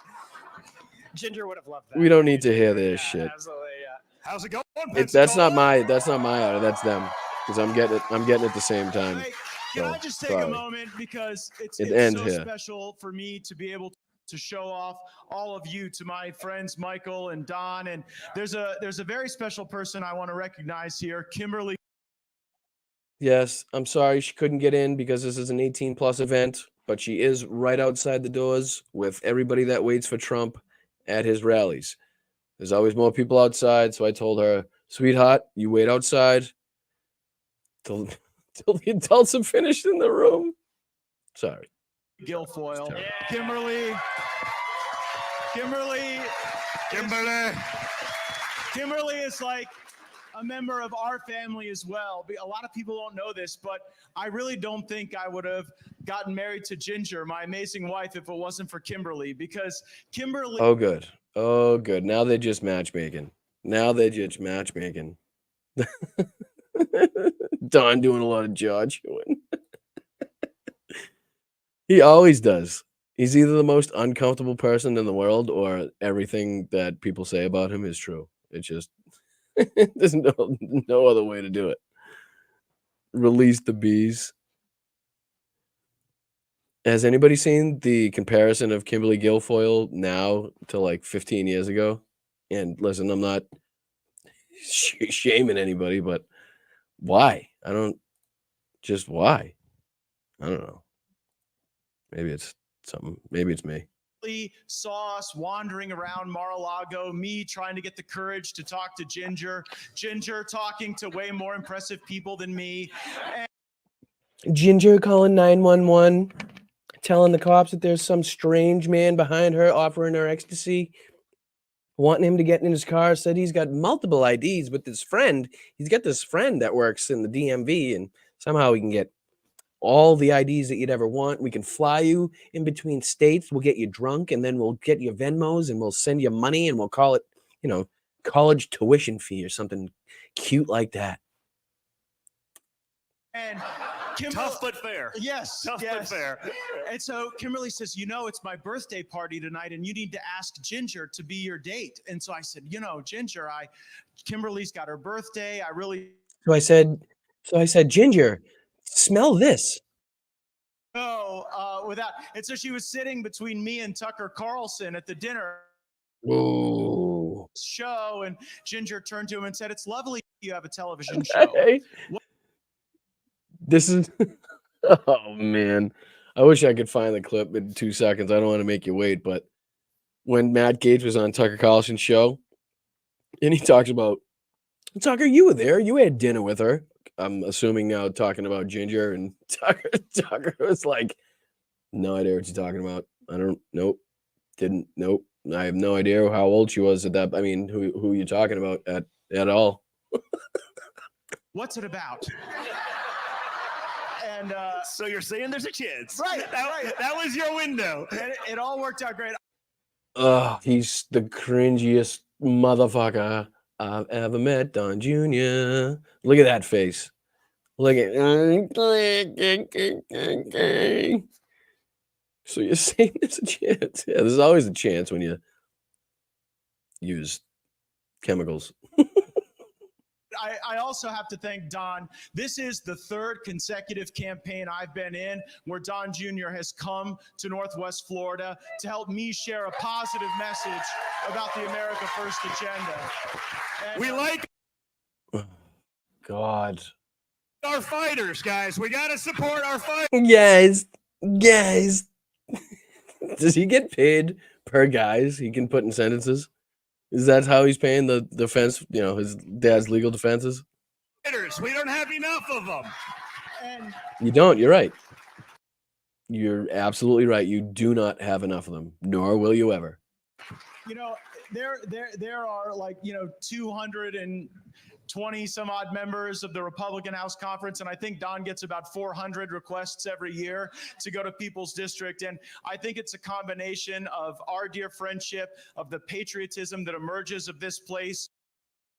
Ginger would have loved that. We don't need to hear this shit. Absolutely, yeah. How's it going? That's not my audio. That's them. Because I'm getting it at the same time. Hey, can I So, just take sorry. a moment because it's It ends so here. special for me to be able to show off all of you to my friends Michael and Don, and there's a very special person I want to recognize here, Kimberly. Yes, I'm sorry she couldn't get in because this is an 18+ event, but she is right outside the doors with everybody that waits for Trump at his rallies. There's always more people outside, so I told her, sweetheart, you wait outside till the adults have finished in the room. Sorry. Guilfoyle, It's Kimberly is like a member of our family as well. A lot of people don't know this, but I really don't think I would have gotten married to Ginger, my amazing wife, if it wasn't for Kimberly, because Kimberly. Oh, good. Oh, good. Now they're just matchmaking. Don doing a lot of jaw chewing. He always does. He's either the most uncomfortable person in the world or everything that people say about him is true. It's just, there's no other way to do it. Release the bees. Has anybody seen the comparison of Kimberly Guilfoyle now to like 15 years ago? And listen, I'm not shaming anybody, but why? Why? I don't know. Maybe it's something. Maybe it's me. Saw us wandering around Mar-a-Lago, me trying to get the courage to talk to Ginger talking to way more impressive people than me. Ginger calling 911, telling the cops that there's some strange man behind her offering her ecstasy, wanting him to get in his car, said he's got multiple IDs with his friend. He's got this friend that works in the DMV, and somehow he can get all the IDs that you'd ever want. We can fly you in between states. We'll get you drunk, and then we'll get you Venmos, and we'll send you money, and we'll call it, college tuition fee or something cute like that. And Tough but fair. Yes. Tough but fair. And so Kimberly says, it's my birthday party tonight, and you need to ask Ginger to be your date. And so I said, Ginger, Kimberly's got her birthday. So I said, Ginger, smell this. Without. And so she was sitting between me and Tucker Carlson at the dinner Ooh. show, and Ginger turned to him and said, "It's lovely you have a television show." Hey. This is, oh man, I wish I could find the clip in 2 seconds. I don't want to make you wait, but when Matt Gaetz was on Tucker Carlson's show, and he talks about, Tucker, you were there, you had dinner with her. I'm assuming now talking about Ginger, and Tucker was like, no idea what you're talking about. Nope. I have no idea how old she was at that. I mean, who you talking about at all? What's it about? And so you're saying there's a chance. Right. That was your window. And it all worked out great. He's the cringiest motherfucker I've ever met, Don Jr. Look at that face. Look at. So you're saying there's a chance? Yeah, there's always a chance when you use chemicals. I also have to thank Don. This is the third consecutive campaign I've been in where Don Jr. has come to Northwest Florida to help me share a positive message about the America First agenda. And, We like God. Our fighters, guys. We got to support our fighters. Guys. Does he get paid per guys he can put in sentences? Is that how he's paying the defense, his dad's legal defenses? We don't have enough of them. And You don't. You're right. You're absolutely right. You do not have enough of them, nor will you ever. there are 220 some odd members of the Republican House Conference, and I think Don gets about 400 requests every year to go to People's District. And I think it's a combination of our dear friendship, of the patriotism that emerges of this place.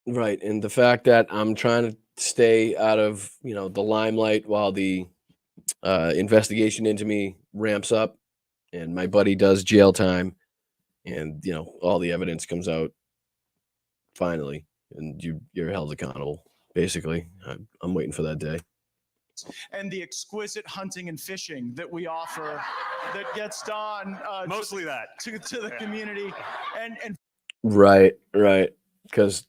Right. And the fact that I'm trying to stay out of, the limelight while the investigation into me ramps up and my buddy does jail time and, all the evidence comes out finally and you're held accountable. Basically, I'm waiting for that day. And the exquisite hunting and fishing that we offer that gets done Mostly that to the community. And Right. Because,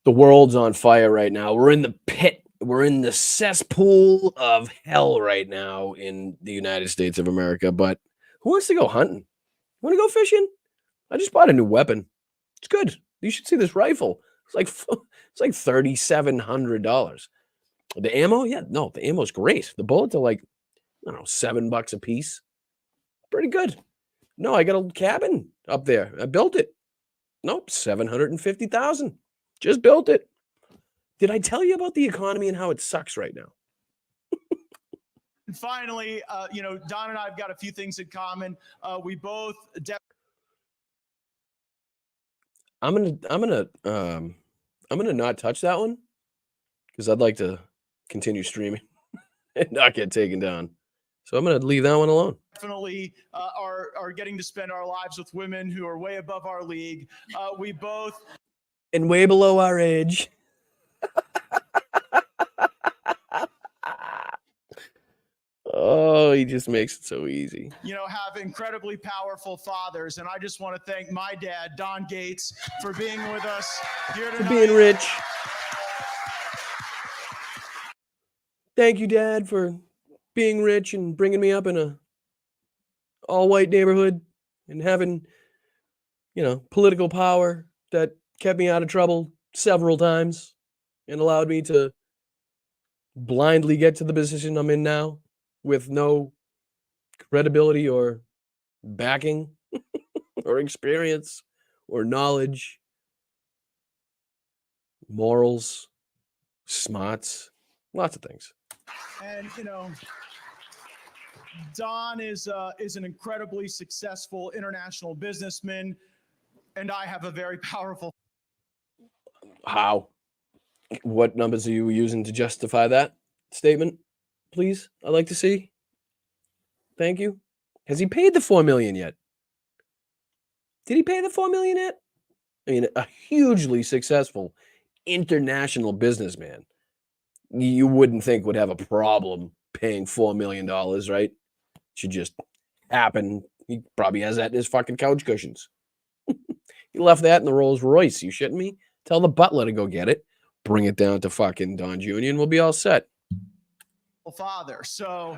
the world's on fire right now. We're in the pit. We're in the cesspool of hell right now in the United States of America. But who wants to go hunting? Want to go fishing? I just bought a new weapon. It's good. You should see this rifle. It's like $3,700. The ammo? Yeah, no, the ammo's great. The bullets are like, I don't know, $7 a piece. Pretty good. No, I got a cabin up there. I built it. Nope, $750,000. Just built it. Did I tell you about the economy and how it sucks right now? And finally, Don and I have got a few things in common. We both. I'm gonna not touch that one because I'd like to continue streaming and not get taken down. So I'm gonna leave that one alone. Definitely are getting to spend our lives with women who are way above our league. We both. And way below our age. Oh, he just makes it so easy. Have incredibly powerful fathers. And I just want to thank my dad, Don Gaetz, for being with us here tonight. For being rich. Thank you, Dad, for being rich and bringing me up in a all-white neighborhood and having, political power that kept me out of trouble several times and allowed me to blindly get to the position I'm in now with no credibility or backing or experience or knowledge, morals, smarts, lots of things. And, Don is an incredibly successful international businessman, and I have a very powerful. How? What numbers are you using to justify that statement, please? I'd like to see. Thank you. Has he paid the $4 million yet? Did he pay the $4 million yet? I mean, a hugely successful international businessman, you wouldn't think would have a problem paying $4 million, right? Should just happen. He probably has that in his fucking couch cushions. He left that in the Rolls Royce. You shitting me? Tell the butler to go get it. Bring it down to fucking Don Jr. and we'll be all set. Father. So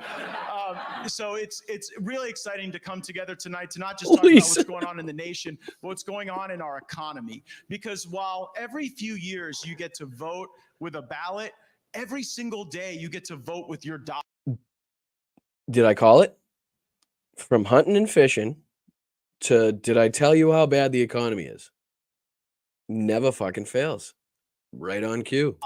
it's really exciting to come together tonight to not just talk about what's going on in the nation, but what's going on in our economy. Because while every few years you get to vote with a ballot, every single day you get to vote with your dollar. Did I call it? From hunting and fishing to did I tell you how bad the economy is? Never fucking fails. Right on cue.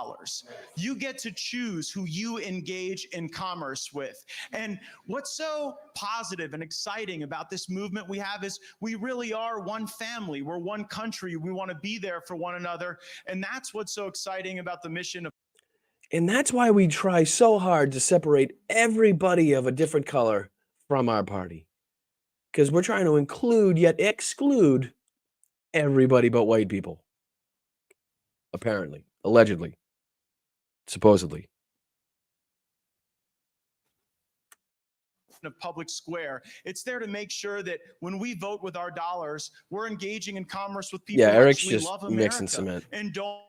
You get to choose who you engage in commerce with. And what's so positive and exciting about this movement we have is we really are one family. We're one country. We want to be there for one another. And that's what's so exciting about the mission of. And that's why we try so hard to separate everybody of a different color from our party. Because we're trying to include yet exclude everybody but white people. Apparently, allegedly, supposedly. Of public square. It's there to make sure that when we vote with our dollars, we're engaging in commerce with people yeah, who Eric's actually just love mixing America cement. and don't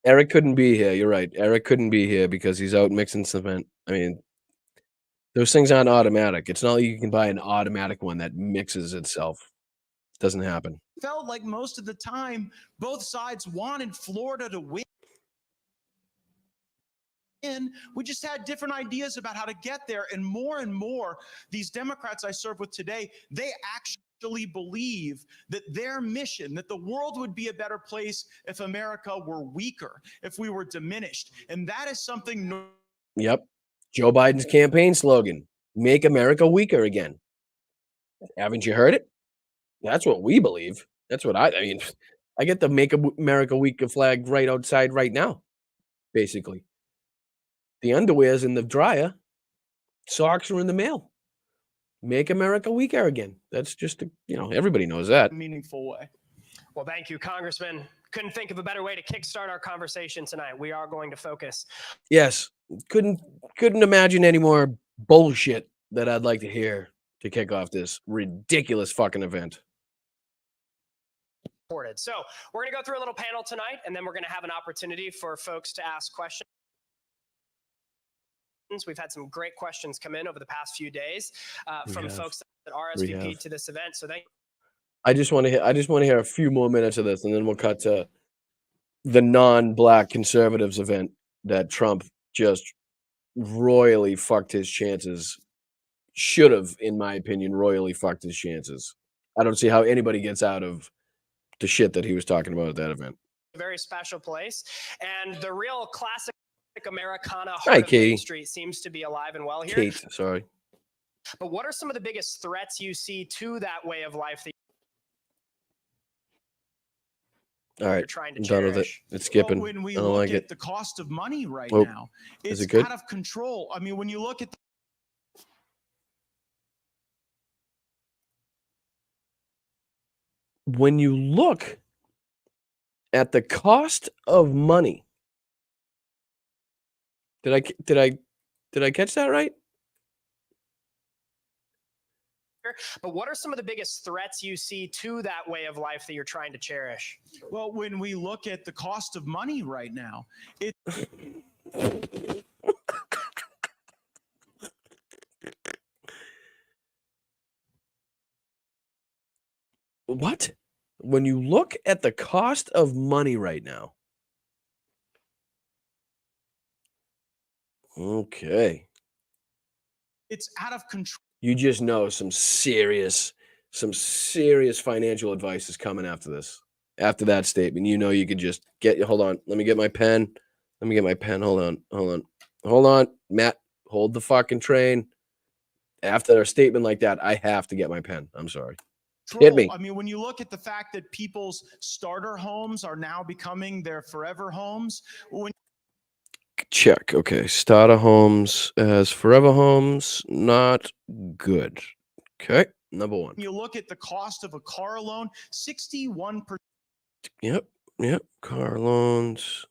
Eric couldn't be here. You're right. Eric couldn't be here because he's out mixing cement. I mean, those things aren't automatic. It's not like you can buy an automatic one that mixes itself. It doesn't happen. Felt like most of the time, both sides wanted Florida to win. We just had different ideas about how to get there. And more, these Democrats I serve with today, they actually believe that their mission, that the world would be a better place if America were weaker, if we were diminished. And that is something. Yep. Joe Biden's campaign slogan, make America weaker again. Haven't you heard it? That's what we believe. That's what I mean, I get the Make America Weaker flag right outside right now, basically. The underwear's in the dryer. Socks are in the mail. Make America weaker again. That's just, everybody knows that. Meaningful way. Well, thank you, Congressman. Couldn't think of a better way to kickstart our conversation tonight. We are going to focus. Yes. Couldn't imagine any more bullshit that I'd like to hear to kick off this ridiculous fucking event. So we're going to go through a little panel tonight, and then we're going to have an opportunity for folks to ask questions. We've had some great questions come in over the past few days from folks that RSVP'd to this event. So I just want to hear a few more minutes of this, and then we'll cut to the non-black conservatives event that Trump just royally fucked his chances. Should have, in my opinion, royally fucked his chances. I don't see how anybody gets out of the shit that he was talking about at that event. a very special place, and the real classic Americana Hi, heart of Katie. Main Street seems to be alive and well here. Kate, sorry. But what are some of the biggest threats you see to that way of life that All right, you're trying to I'm done with it. cherish? It's skipping. When we I don't look like at it. the cost of money right Oh, now, is it's it good? out of control. I mean, when you look at When you look at the cost of money, did I catch that right? But what are some of the biggest threats you see to that way of life that you're trying to cherish? well, when we look at the cost of money right now, it What? When you look at the cost of money right now. Okay. it's out of control. You just know some serious financial advice is coming after this. After that statement, you know you could just hold on. Let me get my pen. Hold on. Matt, hold the fucking train. After a statement like that, I have to get my pen. I'm sorry. Hit me. I mean, when you look at the fact that people's starter homes are now becoming their forever homes, when Check. Okay. Starter homes as forever homes. Not good. Okay. Number one. you look at the cost of a car loan, 61% Yep. Car loans.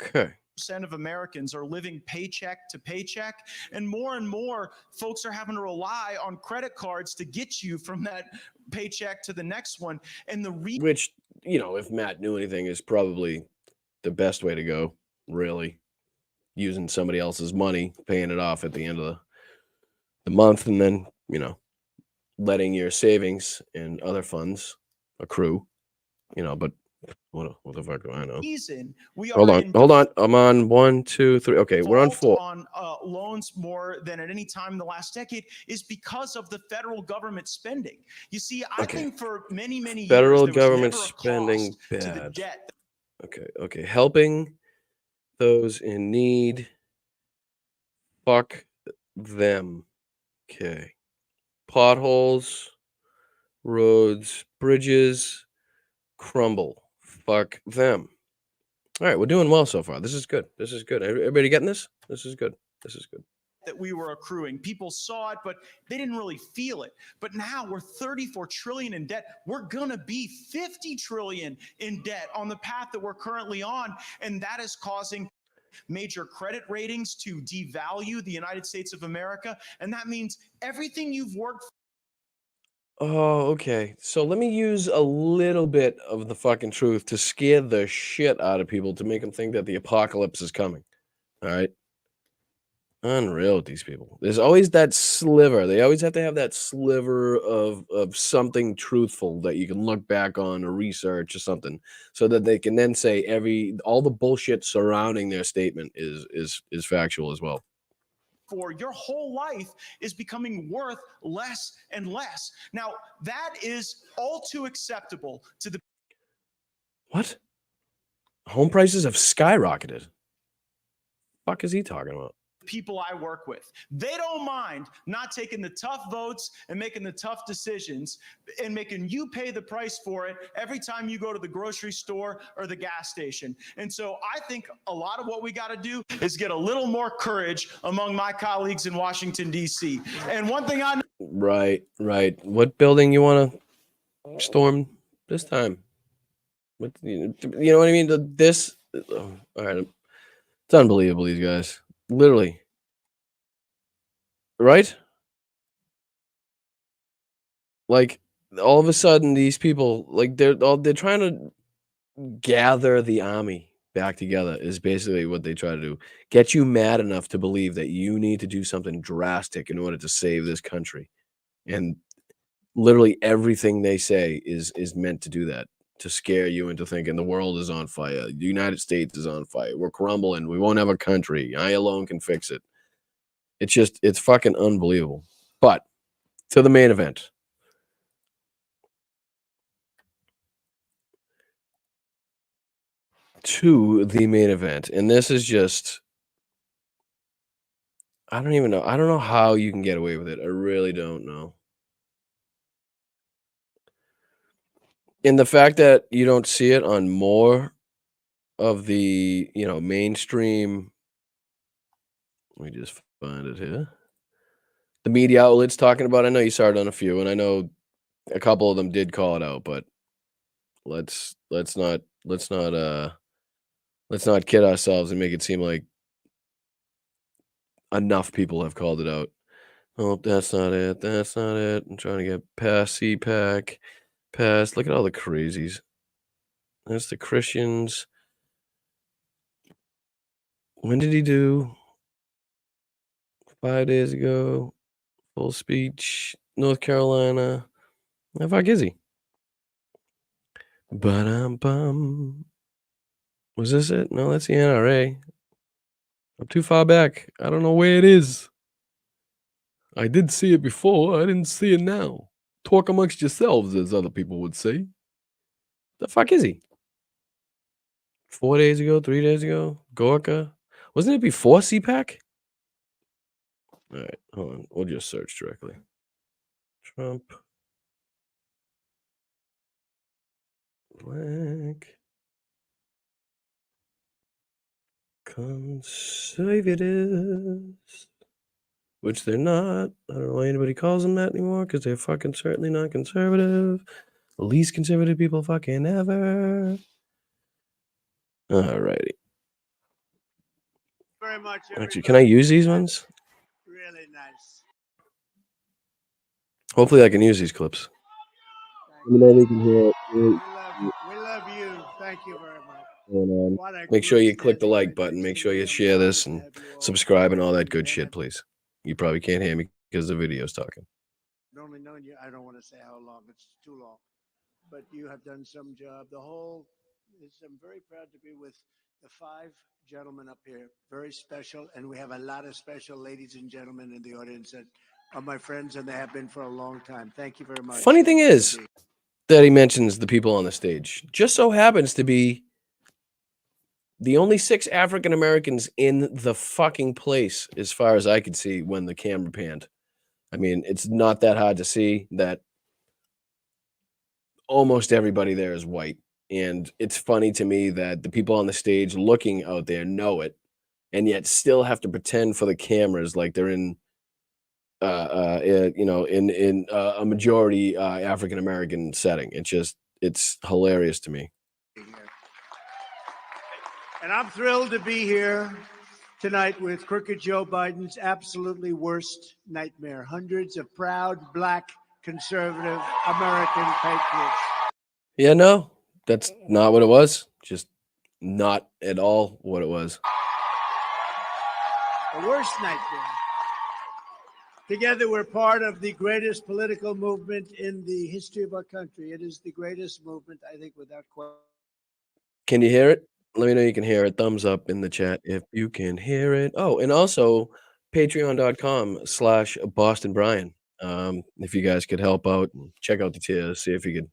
Okay. of Americans are living paycheck to paycheck, and more folks are having to rely on credit cards to get you from that paycheck to the next one. And Which, if Matt knew anything, is probably the best way to go, really. Using somebody else's money, paying it off at the end of the month, and then, letting your savings and other funds accrue, but what the fuck do I know? reason we are Hold on. in I'm on 1, 2, 3. Okay, we're on 4. on loans more than at any time in the last decade is because of the federal government spending. You see, I think for many years, Federal there was government never a spending cost to the bad. debt. Okay. Helping those in need. Fuck them. Okay. Potholes, roads, bridges, crumble. Fuck them. All right, we're doing well so far. This is good. Everybody getting this? This is good. That we were accruing. People saw it, but they didn't really feel it. But now we're 34 trillion in debt. We're going to be 50 trillion in debt on the path that we're currently on. And that is causing major credit ratings to devalue the United States of America. And that means everything you've worked Oh, okay. So let me use a little bit of the fucking truth to scare the shit out of people to make them think that the apocalypse is coming. All right. Unreal with these people. There's always that sliver. They always have to have that sliver of something truthful that you can look back on or research or something, so that they can then say all the bullshit surrounding their statement is factual as well. For your whole life is becoming worth less and less. Now, that is all too acceptable to the What? Home prices have skyrocketed. Fuck is he talking about? people I work with. They don't mind not taking the tough votes and making the tough decisions and making you pay the price for it every time you go to the grocery store or the gas station. And so I think a lot of what we got to do is get a little more courage among my colleagues in Washington, D.C. And one thing I know. Right. What building you want to storm this time? You know what I mean? All right. It's unbelievable, these guys. Literally. Right? Like, all of a sudden, these people, like, they're trying to gather the army back together is basically what they try to do. Get you mad enough to believe that you need to do something drastic in order to save this country. And literally everything they say is meant to do that, to scare you into thinking the world is on fire. The United States is on fire. We're crumbling. We won't have a country. I alone can fix it. It's fucking unbelievable. But to the main event. And this is just, I don't even know. I don't know how you can get away with it. I really don't know. And the fact that you don't see it on more of the, mainstream, let me just find it here. The media outlets talking about, I know you saw it on a few, and I know a couple of them did call it out, but let's not kid ourselves and make it seem like enough people have called it out. Oh, that's not it. That's not it. I'm trying to get past CPAC. Past. Look at all the crazies. That's the Christians. When did he do? 5 days ago. Full speech. North Carolina. How the fuck is he? Ba-dum-bum. Was this it? No, that's the NRA. I'm too far back. I don't know where it is. I did see it before. I didn't see it now. Talk amongst yourselves, as other people would say. The fuck is he? 4 days ago, 3 days ago? Gorka? Wasn't it before CPAC? All right, hold on. We'll just search directly. Trump. Black. Conservatives. Which they're not. I don't know why anybody calls them that anymore, because they're fucking certainly not conservative. The least conservative people fucking ever. Alrighty. Very much. Actually, can I use these ones? Really nice. Hopefully I can use these clips. Let me know if you can hear it. We love you. Thank you very much. And, make sure you click the like button. Make sure you share this and subscribe and all that good shit, please. You probably can't hear me because the video's talking. Only known you, I don't want to say how long. It's too long. But you have done some job. I'm very proud to be with the 5 gentlemen up here. Very special. And we have a lot of special ladies and gentlemen in the audience that are my friends, and they have been for a long time. Thank you very much. Funny thing is that he mentions the people on the stage. Just so happens to be the only 6 African Americans in the fucking place, as far as I could see when the camera panned. I mean, it's not that hard to see that almost everybody there is white. And it's funny to me that the people on the stage looking out there know it, and yet still have to pretend for the cameras like they're in, in a majority African American setting. It's hilarious to me. And I'm thrilled to be here tonight with crooked Joe Biden's absolutely worst nightmare. Hundreds of proud Black conservative American patriots. Yeah, no, that's not what it was. Just not at all what it was. The worst nightmare. Together, we're part of the greatest political movement in the history of our country. It is the greatest movement, I think, without question. Can you hear it? Let me know you can hear it. Thumbs up in the chat if you can hear it. Oh, and also patreon.com/Boston Brian. If you guys could help out and check out the tiers, see if you could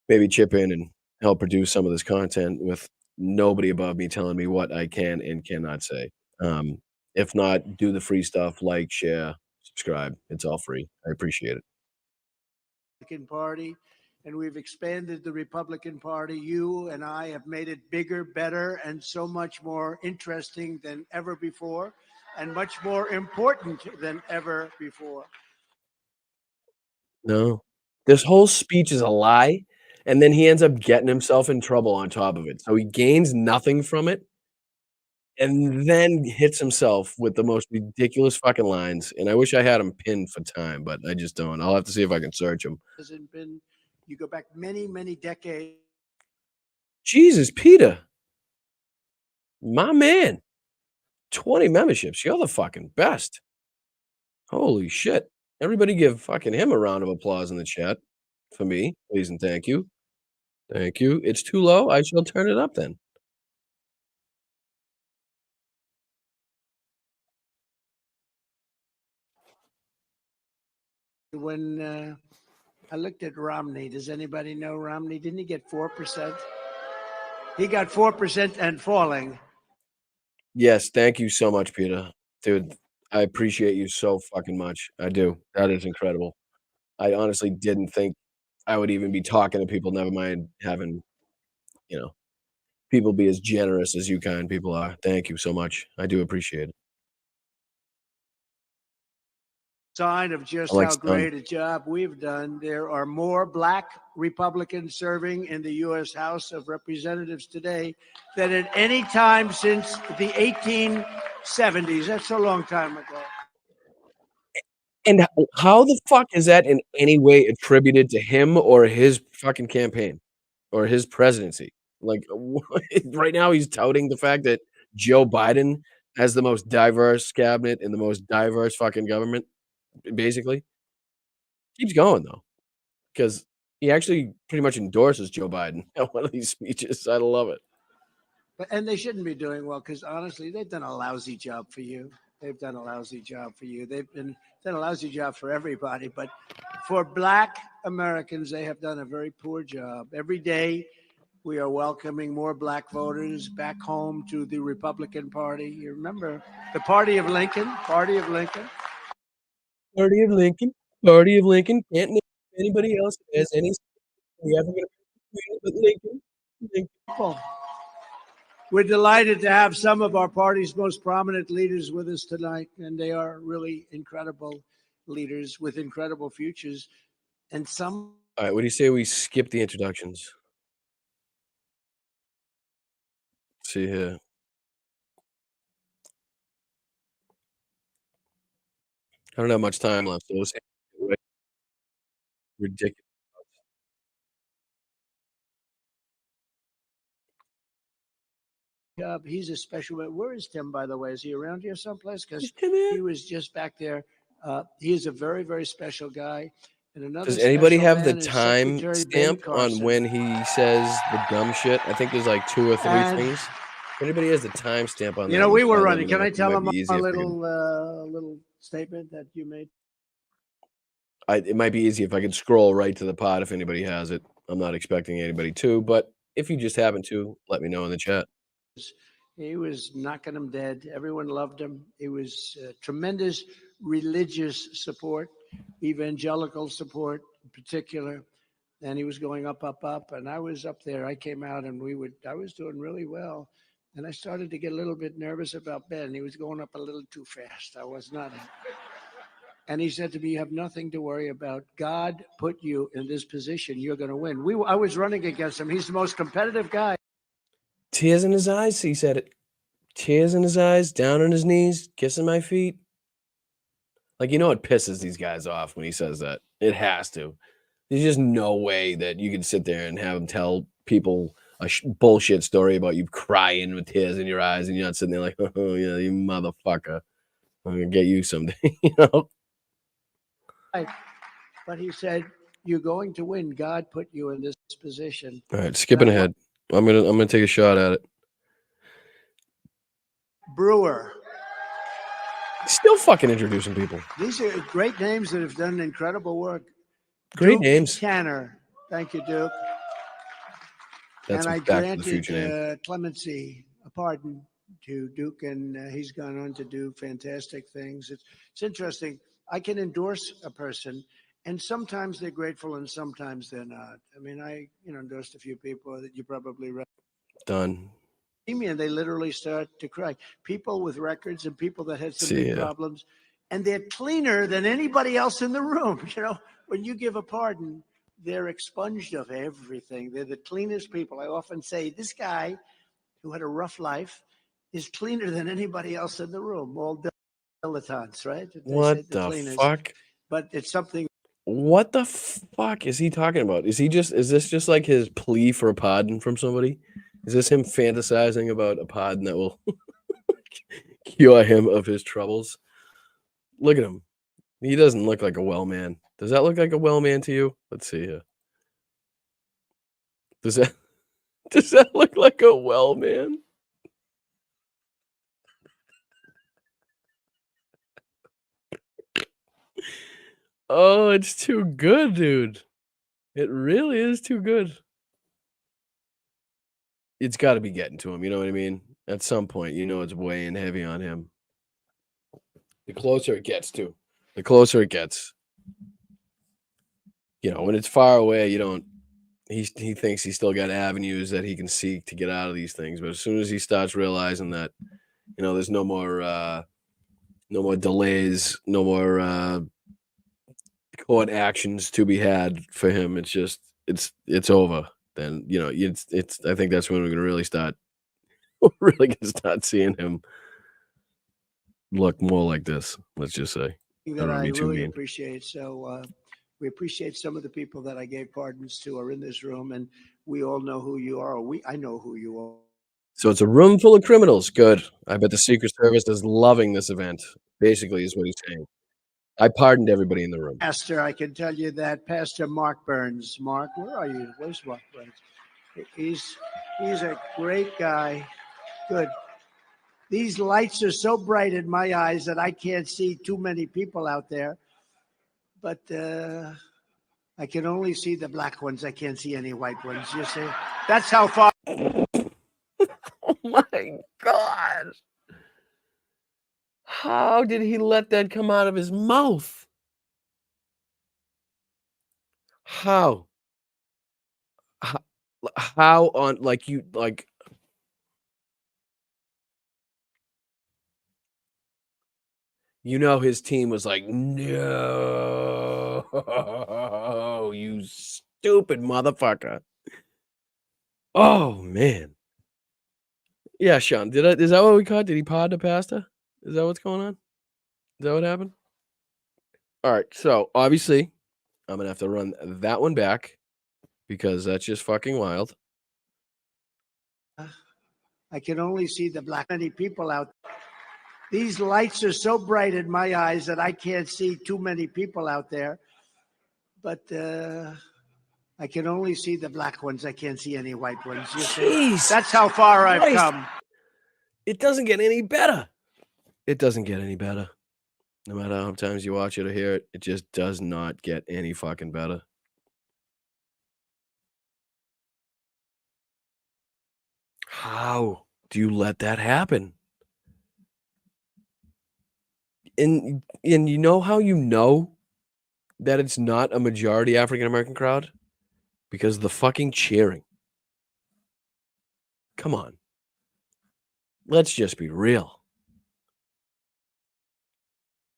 maybe chip in and help produce some of this content with nobody above me telling me what I can and cannot say. If not, do the free stuff, like, share, subscribe. It's all free. I appreciate it. Republican Party, and we've expanded the Republican Party. You and I have made it bigger, better, and so much more interesting than ever before, and much more important than ever before. No, this whole speech is a lie, and then he ends up getting himself in trouble on top of it. So he gains nothing from it, and then hits himself with the most ridiculous fucking lines. And I wish I had him pinned for time, but I just don't. I'll have to see if I can search him. Hasn't been. You go back many, many decades. Jesus, Peter, my man, 20 memberships. You're the fucking best. Holy shit. Everybody give fucking him a round of applause in the chat for me, please and thank you. Thank you. It's too low. I shall turn it up then. When I looked at Romney, does anybody know Romney? Didn't he get 4%? He got 4% and falling. Yes, thank you so much, Peter. Dude, I appreciate you so fucking much. I do. That is incredible. I honestly didn't think I would even be talking to people, never mind having, people be as generous as you kind people are. Thank you so much. I do appreciate it. Sign of just like how Stun. great a job we've done. There are more black Republicans serving in the U.S. House of Representatives today than at any time since the 1870s. That's a long time ago. And how the fuck is that in any way attributed to him or his fucking campaign or his presidency? Like, right now he's touting the fact that Joe Biden has the most diverse cabinet and the most diverse fucking government, basically. Keeps going, though, because he actually pretty much endorses Joe Biden at one of these speeches. I love it. And they shouldn't be doing well because, honestly, they've done a lousy job for you. They've done a lousy job for you. They've done a lousy job for everybody. But for black Americans, they have done a very poor job. Every day, we are welcoming more black voters back home to the Republican Party. You remember the Party of Lincoln? Party of Lincoln. Party of Lincoln. Party of Lincoln. Can't name anybody else that has any. We haven't but Lincoln. Lincoln. We're delighted to have some of our party's most prominent leaders with us tonight, and they are really incredible leaders with incredible futures. And some. All right, what do you say we skip the introductions? Let's see here. I don't have much time left, so let's ridiculous. He's a special. Where is Tim, by the way? Is he around here someplace? Because he was just back there. He is a very, very special guy. And another. Does anybody special have the man is time Secretary Ben stamp on Carlson. when he says the dumb shit? I think there's like 2 or 3 things. If anybody has the time stamp on that. You know, we were let running. me Can know. I It tell might him be easy a if I can- little statement that you made? It might be easy if I could scroll right to the pod if anybody has it. I'm not expecting anybody to, but if you just happen to, let me know in the chat. He was knocking them dead. Everyone loved him. He was tremendous religious support, evangelical support in particular. And he was going up, up, up. And I was up there. I came out and I was doing really well. And I started to get a little bit nervous about Ben. He was going up a little too fast. I was not. And he said to me, "You have nothing to worry about. God put you in this position. You're going to win." I was running against him. He's the most competitive guy. Tears in his eyes, he said it. Tears in his eyes, down on his knees, kissing my feet. Like, it pisses these guys off when he says that. It has to. There's just no way that you can sit there and have him tell people a bullshit story about you crying with tears in your eyes, and you're not sitting there like, oh yeah, you motherfucker, I'm gonna get you someday. You know. Right. But he said, "You're going to win. God put you in this position." All right, skipping ahead. I'm gonna take a shot at it. Brewer. Still fucking introducing people. These are great names that have done incredible work. Great Duke names. Tanner. Thank you, Duke. That's and I Back to the Future granted name. clemency, a pardon to Duke, and he's gone on to do fantastic things. It's interesting. I can endorse a person, and sometimes they're grateful, and sometimes they're not. I mean, I endorsed a few people that you probably read. Done. And they literally start to cry. People with records and people that had some See big ya. problems, and they're cleaner than anybody else in the room. You know, when you give a pardon, they're expunged of everything. They're the cleanest people. I often say this guy who had a rough life is cleaner than anybody else in the room. All dilettantes, right? They say What the fuck? But it's something. What the fuck is he talking about? Is this just like his plea for a pardon from somebody? Is this him fantasizing about a pardon that will cure him of his troubles? Look at him. He doesn't look like a well man. Does that look like a well man to you? Let's see here. Does that look like a well man? Oh, it's too good, dude. It really is too good. It's got to be getting to him, you know what I mean? At some point, it's weighing heavy on him. The closer it gets to, the closer it gets. When it's far away, he thinks he's still got avenues that he can seek to get out of these things. But as soon as he starts realizing that, there's no more delays, no more court actions to be had for him. It's just, it's over. Then, I think that's when we're going to really start seeing him look more like this. Let's just say. That I really appreciate. So we appreciate some of the people that I gave pardons to are in this room, and we all know who you are. I know who you are. So it's a room full of criminals. Good. I bet the Secret Service is loving this event. Basically, is what he's saying. I pardoned everybody in the room. Pastor, I can tell you that Pastor Mark Burns. Mark, where are you? Where's Mark Burns? He's a great guy. Good. These lights are so bright in my eyes that I can't see too many people out there. But I can only see the black ones. I can't see any white ones. You see? That's how far. Oh my God. How did he let that come out of his mouth? How on, his team was like, no, you stupid motherfucker. Oh man. Yeah, Sean, is that what we caught? Did he pod the pasta? Is that what's going on? Is that what happened? All right, so obviously I'm gonna have to run that one back because that's just fucking wild. I can only see the black. Many people out. These lights are so bright in my eyes that I can't see too many people out there. But I can only see the black ones. I can't see any white ones. You see? That's how far I've come. It doesn't get any better. It doesn't get any better. No matter how many times you watch it or hear it, it just does not get any fucking better. How do you let that happen? And you know how you know that it's not a majority African American crowd? Because of the fucking cheering. Come on. Let's just be real.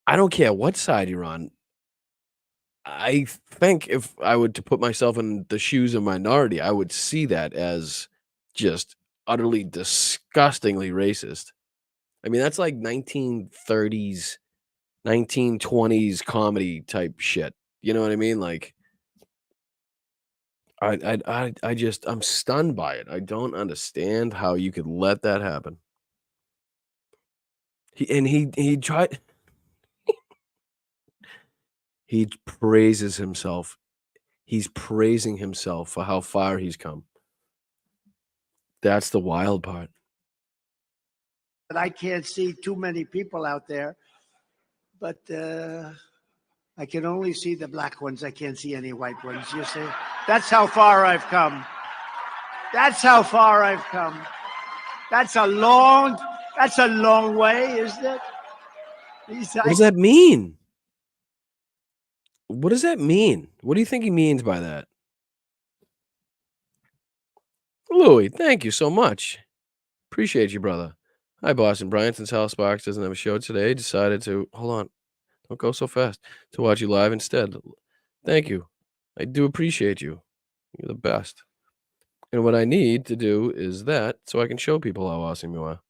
I don't care what side you're on. I think if I were to put myself in the shoes of a minority, I would see that as just utterly disgustingly racist. I mean, that's like 1930s, 1920s comedy type shit. You know what I mean? Like, I'm stunned by it. I don't understand how you could let that happen. He tried. He praises himself. He's praising himself for how far he's come. That's the wild part. But I can't see too many people out there. But I can only see the black ones. I can't see any white ones. You see, that's how far I've come. That's how far I've come. That's a long way, isn't it? What does that mean? What does that mean? What do you think he means by that? Louis, thank you so much. Appreciate you, brother. Hi, Boston. Brian, since House Box doesn't have a show today, decided to hold on. Don't go so fast. To watch you live instead. Thank you. I do appreciate you. You're the best. And what I need to do is that so I can show people how awesome you are.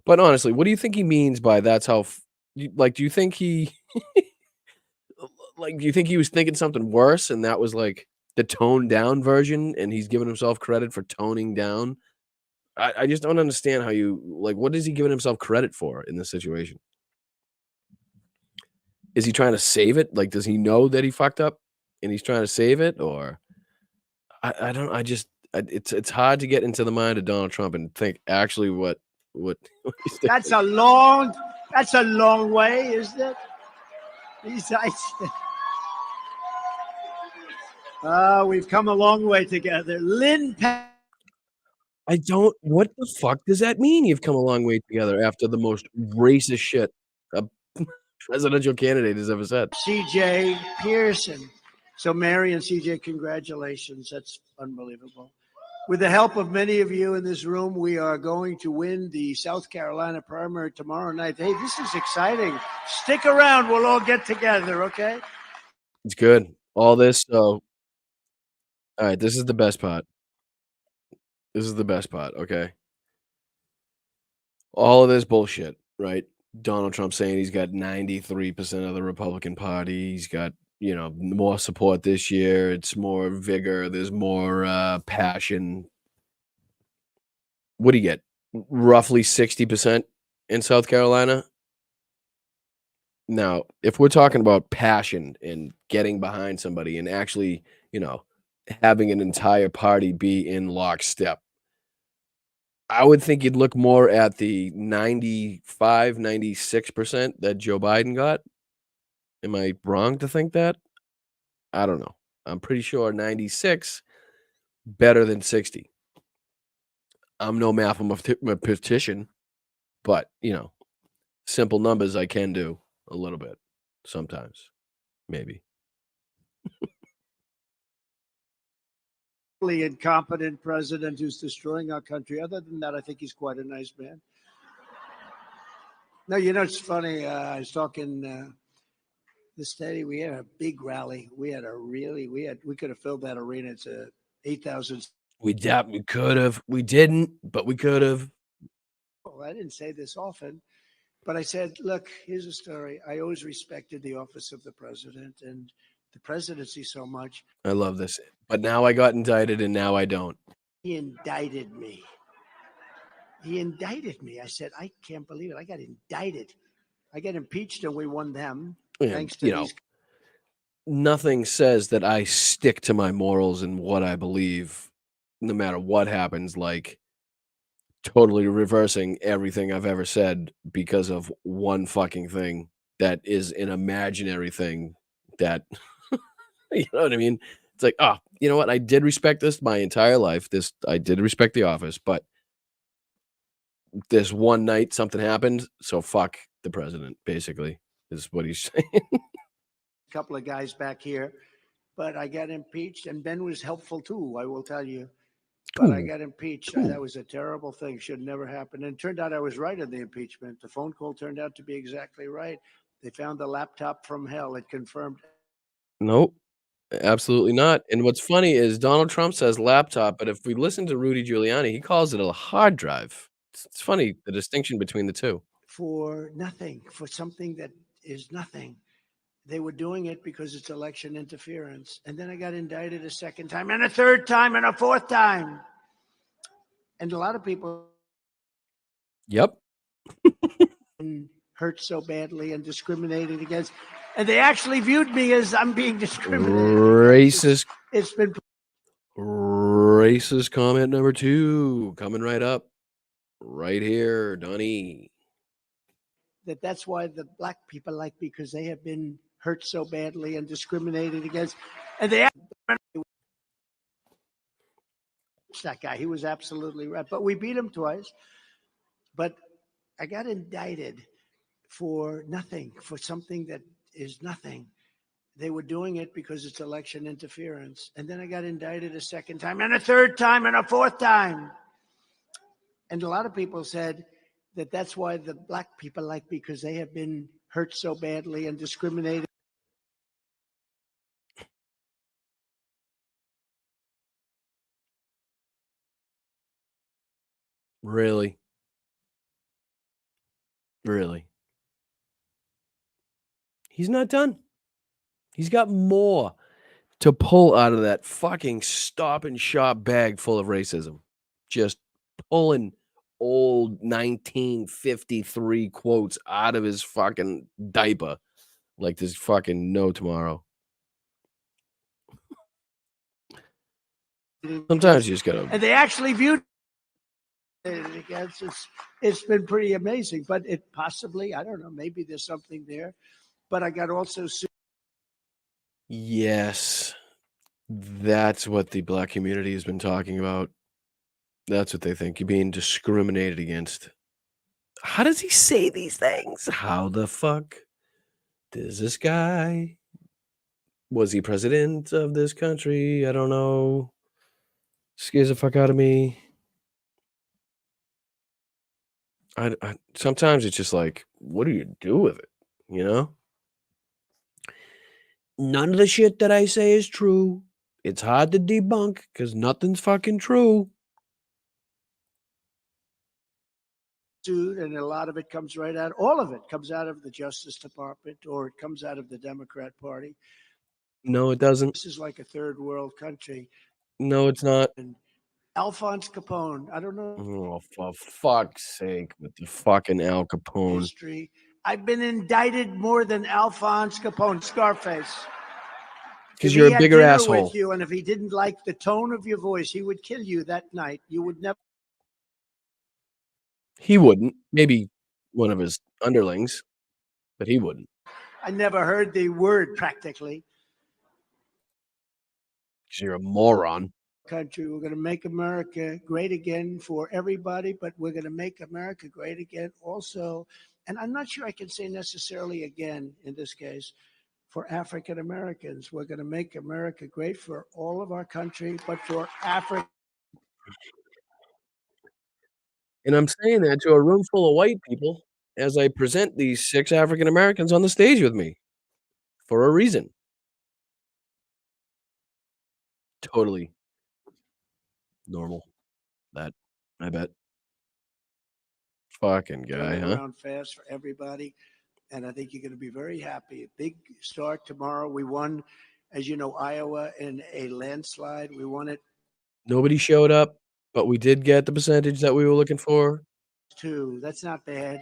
But honestly, what do you think he means by that's how? Like, do you think he do you think he was thinking something worse and that was like the toned down version and he's giving himself credit for toning down? I just don't understand how you what is he giving himself credit for in this situation? Is he trying to save it? Like, does he know that he fucked up and he's trying to save it? Or I don't, it's hard to get into the mind of Donald Trump and think actually what he's thinking. That's a long way, isn't it? We've come a long way together. What the fuck does that mean? You've come a long way together after the most racist shit a presidential candidate has ever said. CJ Pearson. So Mary and CJ, congratulations. That's unbelievable. With the help of many of you in this room, we are going to win the South Carolina primary tomorrow night. Hey, this is exciting. Stick around. We'll all get together, okay? It's good. All this, all right, this is the best part. This is the best part, okay? All of this bullshit, right? Donald Trump saying he's got 93% of the Republican Party. He's got, more support this year. It's more vigor. There's more passion. What do you get? Roughly 60% in South Carolina? Now, if we're talking about passion and getting behind somebody and actually, having an entire party be in lockstep, I would think you'd look more at the 95, 96% that Joe Biden got. Am I wrong to think that? I don't know. I'm pretty sure 96 better than 60. I'm no mathematician, but, simple numbers I can do a little bit sometimes, maybe. Incompetent president who's destroying our country. Other than that, I think he's quite a nice man. No, it's funny. I was talking the steady. We had a big rally. We could have filled that arena. It's 8,000. We could have. We didn't, but we could have. Well, I didn't say this often, but I said, look, here's a story. I always respected the office of the president and the presidency so much. I love this. But now I got indicted and now I don't. He indicted me. I said, I can't believe it. I got indicted. I got impeached and we won them. And, thanks to these. Nothing says that I stick to my morals and what I believe, no matter what happens, like totally reversing everything I've ever said because of one fucking thing that is an imaginary thing that, you know what I mean? It's like, oh, you know what? I did respect this my entire life. I did respect the office, but this one night something happened. So fuck the president, basically, is what he's saying. A couple of guys back here, but I got impeached and Ben was helpful too, I will tell you. But I got impeached. That was a terrible thing. Should never happen. And it turned out I was right in the impeachment. The phone call turned out to be exactly right. They found the laptop from hell. It confirmed. Nope. Absolutely not. And what's funny is Donald Trump says laptop, but if we listen to Rudy Giuliani, he calls it a hard drive. It's funny, the distinction between the two. For nothing, for something that is nothing. they were doing it because it's election interference. And then I got indicted a second time and a third time and a fourth time. And a lot of people Yep. hurt so badly and discriminated against. And they actually viewed me as I'm being discriminated Racist. against. It's been Racist comment number 2 coming right up. Right here, Donnie. that's why the black people like me, because they have been hurt so badly and discriminated against. And they that guy, he was absolutely right. But we beat him twice. But I got indicted for nothing, for something that is nothing. They were doing it because it's election interference. And then I got indicted a second time and a third time and a fourth time. And a lot of people said that that's why the black people like me, because they have been hurt so badly and discriminated. Really? Really? He's not done. He's got more to pull out of that fucking stop and shop bag full of racism. Just pulling old 1953 quotes out of his fucking diaper like there's fucking no tomorrow. Sometimes you just gotta. And they actually viewed it against. It's been pretty amazing, but it possibly, I don't know, maybe there's something there. But I got also sued. Yes, that's what the black community has been talking about. That's what they think. You're being discriminated against. How does he say these things? How the fuck does this guy? Was he president of this country? I don't know. Scares the fuck out of me. I sometimes it's just like, what do you do with it? You know? None of the shit that I say is true. It's hard to debunk because nothing's fucking true. And a lot of it comes right out, all of it comes out of the Justice Department, or it comes out of the Democrat Party. No, it doesn't. This is like a third world country. No, it's not. And Alphonse Capone, I don't know. Oh, for fuck's sake, with the fucking Al Capone. History. I've been indicted more than Alphonse Capone, Scarface. Because you're a bigger asshole. With you, and if he didn't like the tone of your voice, he would kill you that night. You would never. He wouldn't. Maybe one of his underlings, but he wouldn't. I never heard the word practically. Because you're a moron. Country, we're going to make America great again for everybody, but we're going to make America great again also. And I'm not sure I can say necessarily again in this case for African Americans. We're going to make America great for all of our country, but for Africa. And I'm saying that to a room full of white people as I present these 6 African Americans on the stage with me for a reason. Totally normal. That, I bet. Fucking guy, huh? Around fast for everybody. And I think you're going to be very happy. A big start tomorrow. We won, as you know, Iowa in a landslide. We won it. Nobody showed up, but we did get the percentage that we were looking for. 2. That's not bad.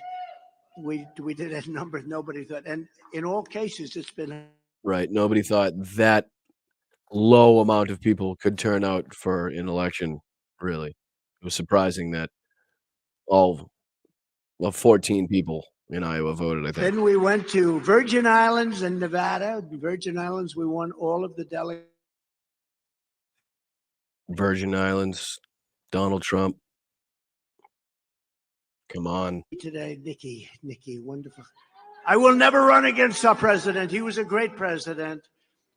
We did that number. Nobody thought. And in all cases, it's been. Right. Nobody thought that low amount of people could turn out for an election, really. It was surprising that all 14 people in Iowa voted, I think. Then we went to Virgin Islands and Nevada. Virgin Islands, we won all of the delegates. Virgin Islands, Donald Trump. Come on. Today, Nikki, wonderful. I will never run against our president. He was a great president.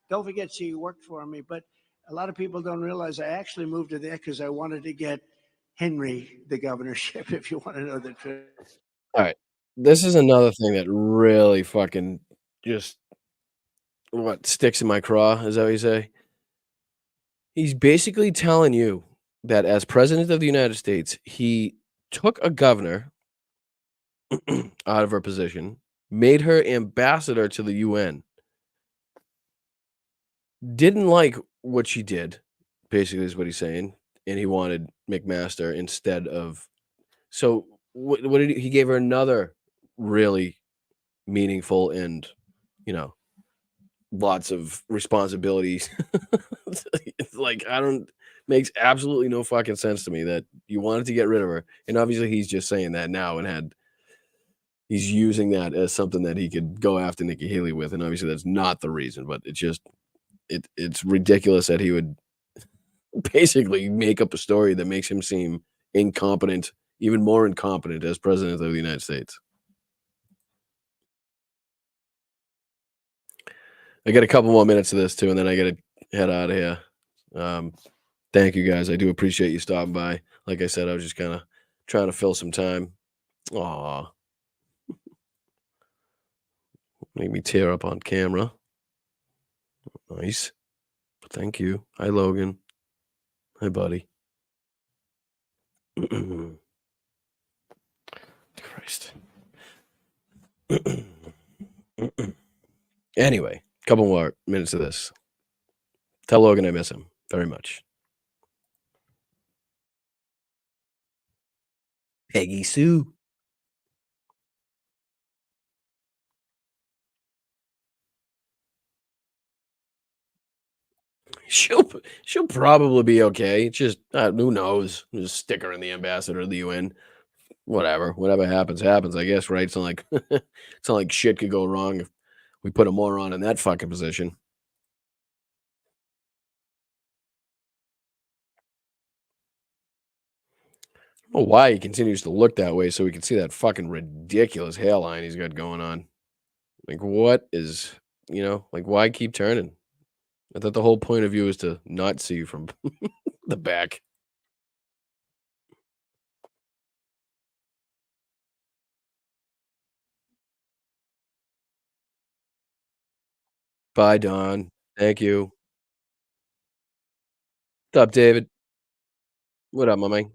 Don't forget, she worked for me. But a lot of people don't realize I actually moved to there because I wanted to get Henry the governorship, if you want to know the truth. All right. This is another thing that really fucking just sticks in my craw, is that what you say? He's basically telling you that as president of the United States, he took a governor out of her position, made her ambassador to the UN, didn't like what she did, basically is what he's saying, and he wanted McMaster instead of. So what did he gave her another really meaningful and, you know, lots of responsibilities. It's like, makes absolutely no fucking sense to me that you wanted to get rid of her. And obviously he's just saying that now and he's using that as something that he could go after Nikki Haley with. And obviously that's not the reason, but it's ridiculous that he would basically make up a story that makes him seem incompetent, even more incompetent as president of the United States. I got a couple more minutes of this too, and then I got to head out of here. Thank you guys. I do appreciate you stopping by. Like I said, I was just kind of trying to fill some time. Aw. Make me tear up on camera. Nice. Thank you. Hi, Logan. Hi, buddy. Christ. Anyway, couple more minutes of this. Tell Logan I miss him very much. Peggy Sue. She'll probably be okay. It's just who knows? Just stick her in the ambassador of the UN. Whatever happens, I guess, right? It's not like it's not like shit could go wrong if we put a moron in that fucking position. I don't know why he continues to look that way so we can see that fucking ridiculous hairline he's got going on. Like, what is, like, why keep turning? I thought the whole point of view is to not see you from the back. Bye, Don. Thank you. What's up, David? What up, my man?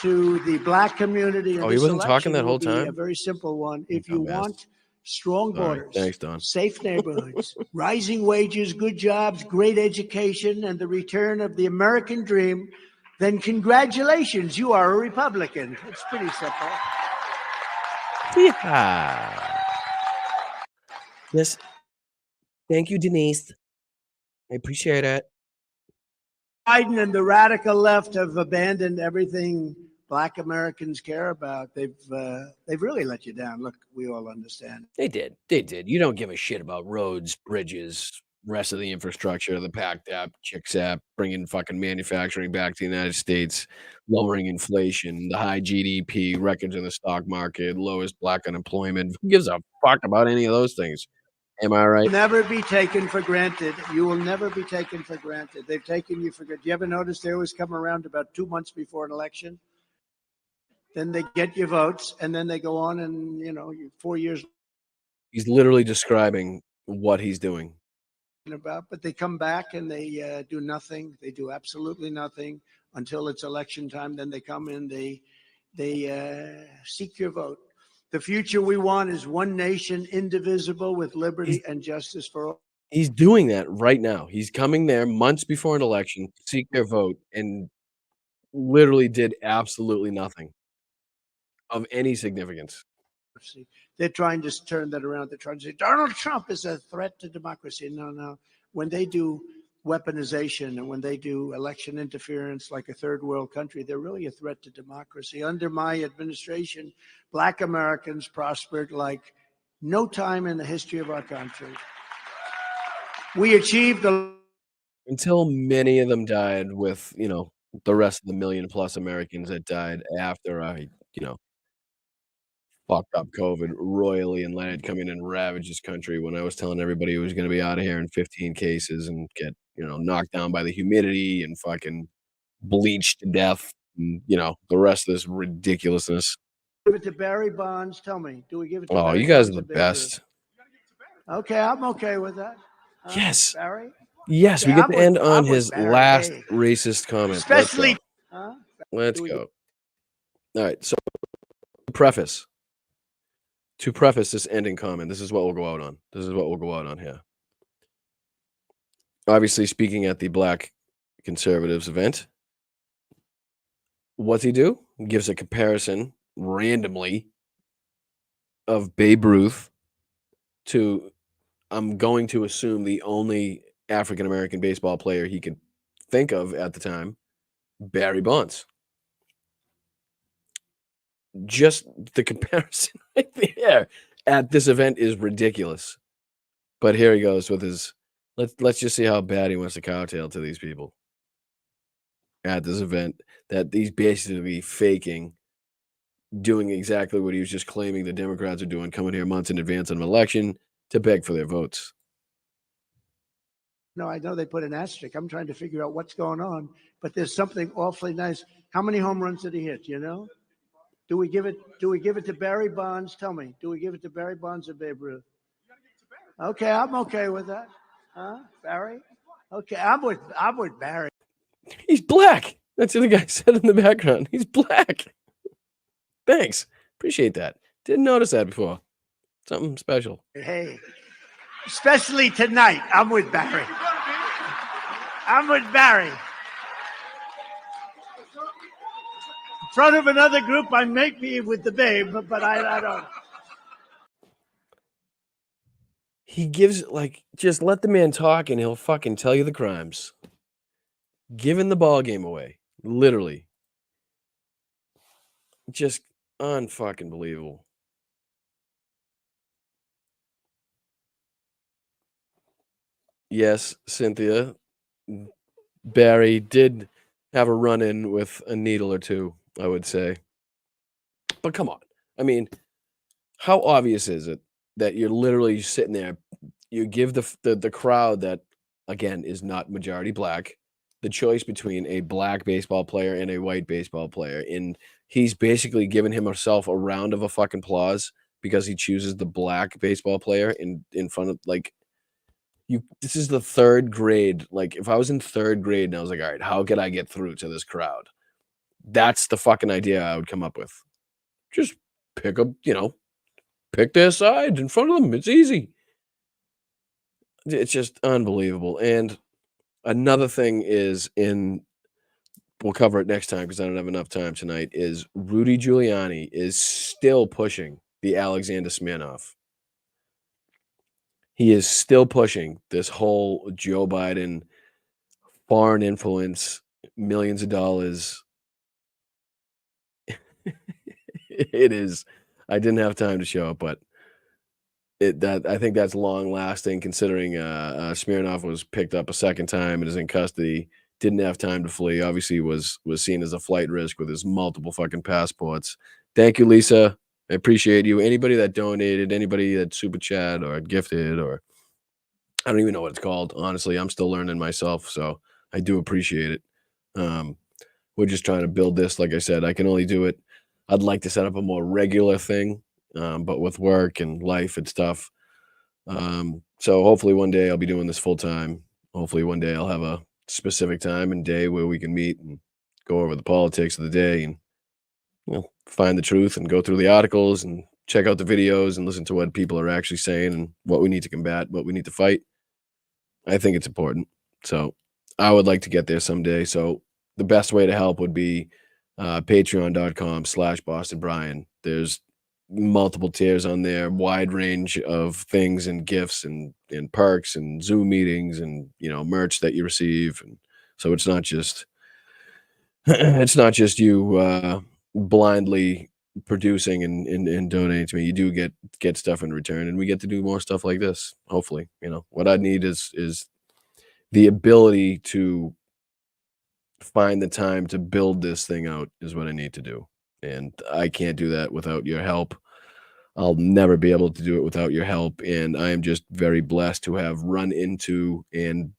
To the black community. Oh, he wasn't talking that whole time? A very simple one. If you want strong borders, thanks, Don. safe neighborhoods, rising wages, good jobs, great education, and the return of the American dream, then congratulations, you are a Republican. It's pretty simple. Yeah. Yes. Thank you, Denise. I appreciate it. Biden and the radical left have abandoned everything Black Americans care about. They've really let you down. Look, we all understand. They did. You don't give a shit about roads, bridges, rest of the infrastructure, the PACT Act, CHICS Act, bringing fucking manufacturing back to the United States, lowering inflation, the high GDP, records in the stock market, lowest black unemployment. Who gives a fuck about any of those things? Am I right? Never be taken for granted. You will never be taken for granted. They've taken you for granted. Do you ever notice they always come around about 2 months before an election? Then they get your votes, and then they go on and, 4 years. He's literally describing what he's doing. But they come back and they do nothing. They do absolutely nothing until it's election time. Then they come in, they seek your vote. The future we want is one nation, indivisible, with liberty and justice for all. He's doing that right now. He's coming there months before an election to seek their vote and literally did absolutely nothing of any significance. They're trying to turn that around. They're trying to say Donald Trump is a threat to democracy. No. When they do weaponization and when they do election interference like a third world country, they're really a threat to democracy. Under my administration, Black Americans prospered like no time in the history of our country. We achieved until many of them died with, the rest of the million plus Americans that died after I, fucked up COVID royally and let it come in and ravage this country when I was telling everybody it was going to be out of here in 15 cases and get, knocked down by the humidity and fucking bleached to death. And, the rest of this ridiculousness. Give it to Barry Bonds. Tell me, do we give it to Oh, Barry you guys Bonds are the or best. Okay, I'm okay with that. Yes. Barry? Yes, we Yeah, get to end on his Barry. last Hey. racist comment. Especially. Let's go. All right, so to preface this ending comment, this is what we'll go out on. This is what we'll go out on here. obviously speaking at the Black Conservatives event. What's he do? He gives a comparison randomly of Babe Ruth to, I'm going to assume, the only African-American baseball player he could think of at the time, Barry Bonds. Just the comparison right there at this event is ridiculous. But here he goes with his, let's just see how bad he wants to kowtow to these people at this event, that he's basically faking doing exactly what he was just claiming the Democrats are doing, coming here months in advance of an election to beg for their votes. No, I know they put an asterisk. I'm trying to figure out what's going on, but there's something awfully nice. How many home runs did he hit? You know? Do we give it to Barry Bonds? Tell me. Do we give it to Barry Bonds or Babe Ruth? Okay, I'm okay with that. Huh? Barry? Okay, I'm with Barry. He's black. That's what the guy said in the background. He's black. Thanks. Appreciate that. Didn't notice that before. Something special. Hey, especially tonight, I'm with Barry. I'm with Barry. In front of another group, I make me with the Babe, but I don't. He gives, like, just let the man talk and he'll fucking tell you the crimes. Giving the ball game away. Literally. Just unfucking believable. Yes, Cynthia, Barry did have a run-in with a needle or two, I would say. But come on. I mean, how obvious is it that you're literally sitting there, you give the crowd that, again, is not majority black, the choice between a black baseball player and a white baseball player, and he's basically giving himself a round of a fucking applause because he chooses the black baseball player in front of, like, this is the third grade. Like, if I was in third grade and I was like, all right, how could I get through to this crowd? That's the fucking idea I would come up with. Just pick their side in front of them. It's easy. It's just unbelievable. And another thing is, we'll cover it next time because I don't have enough time tonight, is Rudy Giuliani is still pushing the Alexander Smirnoff. He is still pushing this whole Joe Biden foreign influence, millions of dollars. It is. I didn't have time to show it, but I think that's long lasting, considering Smirnoff was picked up a second time and is in custody. Didn't have time to flee. Obviously, was seen as a flight risk with his multiple fucking passports. Thank you, Lisa. I appreciate you. Anybody that donated, anybody that super chat or gifted, or I don't even know what it's called. Honestly, I'm still learning myself, so I do appreciate it. We're just trying to build this. Like I said, I can only do it. I'd like to set up a more regular thing, but with work and life and stuff. So hopefully one day I'll be doing this full time. Hopefully one day I'll have a specific time and day where we can meet and go over the politics of the day and, find the truth and go through the articles and check out the videos and listen to what people are actually saying and what we need to combat, what we need to fight. I think it's important. So I would like to get there someday. So the best way to help would be patreon.com/Boston Brian. There's multiple tiers on there, wide range of things and gifts and perks and Zoom meetings and, merch that you receive. And so it's not just you blindly producing and donating to me. You do get stuff in return, and we get to do more stuff like this. Hopefully, what I need is the ability to find the time to build this thing out is what I need to do. And I can't do that without your help. I'll never be able to do it without your help. And I am just very blessed to have run into and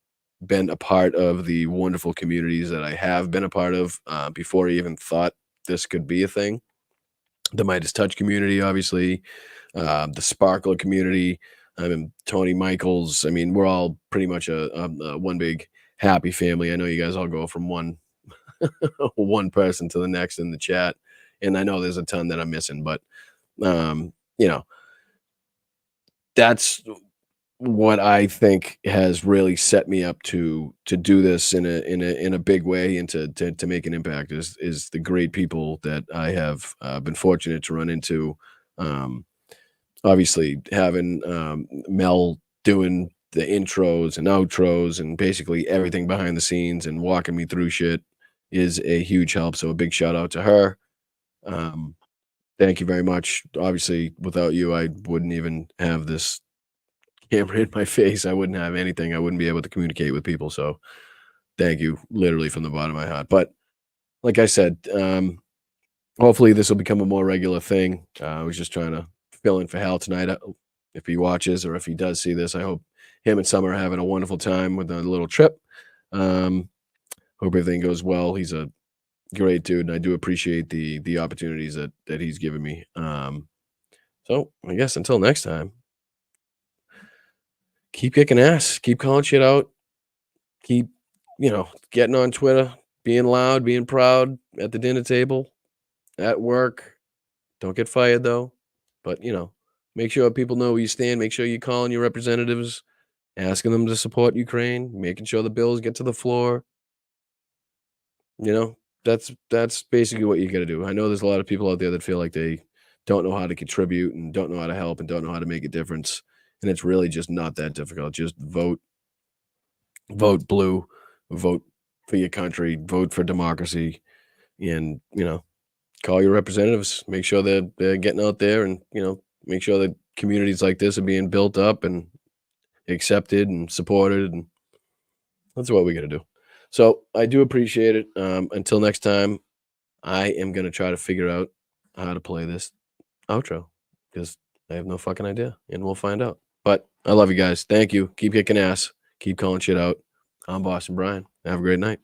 been a part of the wonderful communities that I have been a part of before I even thought this could be a thing. The Midas Touch community, obviously, the Sparkle community, Tony Michaels. I mean, we're all pretty much a one big happy family. I know you guys all go from one person to the next in the chat, and I know there's a ton that I'm missing, but that's what I think has really set me up to do this in a big way and to make an impact is the great people that I have been fortunate to run into. Obviously, having Mel doing the intros and outros and basically everything behind the scenes and walking me through shit is a huge help. So a big shout out to her. Thank you very much. Obviously, without you, I wouldn't even have this camera in my face. I wouldn't have anything. I wouldn't be able to communicate with people. So thank you, literally from the bottom of my heart. But like I said, hopefully this will become a more regular thing. I was just trying to fill in for Hal tonight. If he watches or if he does see this, I hope him and Summer are having a wonderful time with a little trip. Hope everything goes well. He's a great dude, and I do appreciate the opportunities that he's given me. So I guess until next time, keep kicking ass, keep calling shit out, keep, getting on Twitter, being loud, being proud at the dinner table, at work. Don't get fired though. But, make sure people know where you stand. Make sure you're calling your representatives, asking them to support Ukraine, making sure the bills get to the floor. That's basically what you got to do. I know there's a lot of people out there that feel like they don't know how to contribute and don't know how to help and don't know how to make a difference. And it's really just not that difficult. Just vote blue, vote for your country, vote for democracy, and, call your representatives, make sure they're getting out there and, make sure that communities like this are being built up and accepted and supported. And that's what we got to do. So I do appreciate it. Until next time, I am going to try to figure out how to play this outro because I have no fucking idea, and we'll find out. But I love you guys. Thank you. Keep kicking ass. Keep calling shit out. I'm Boston Brian. Have a great night.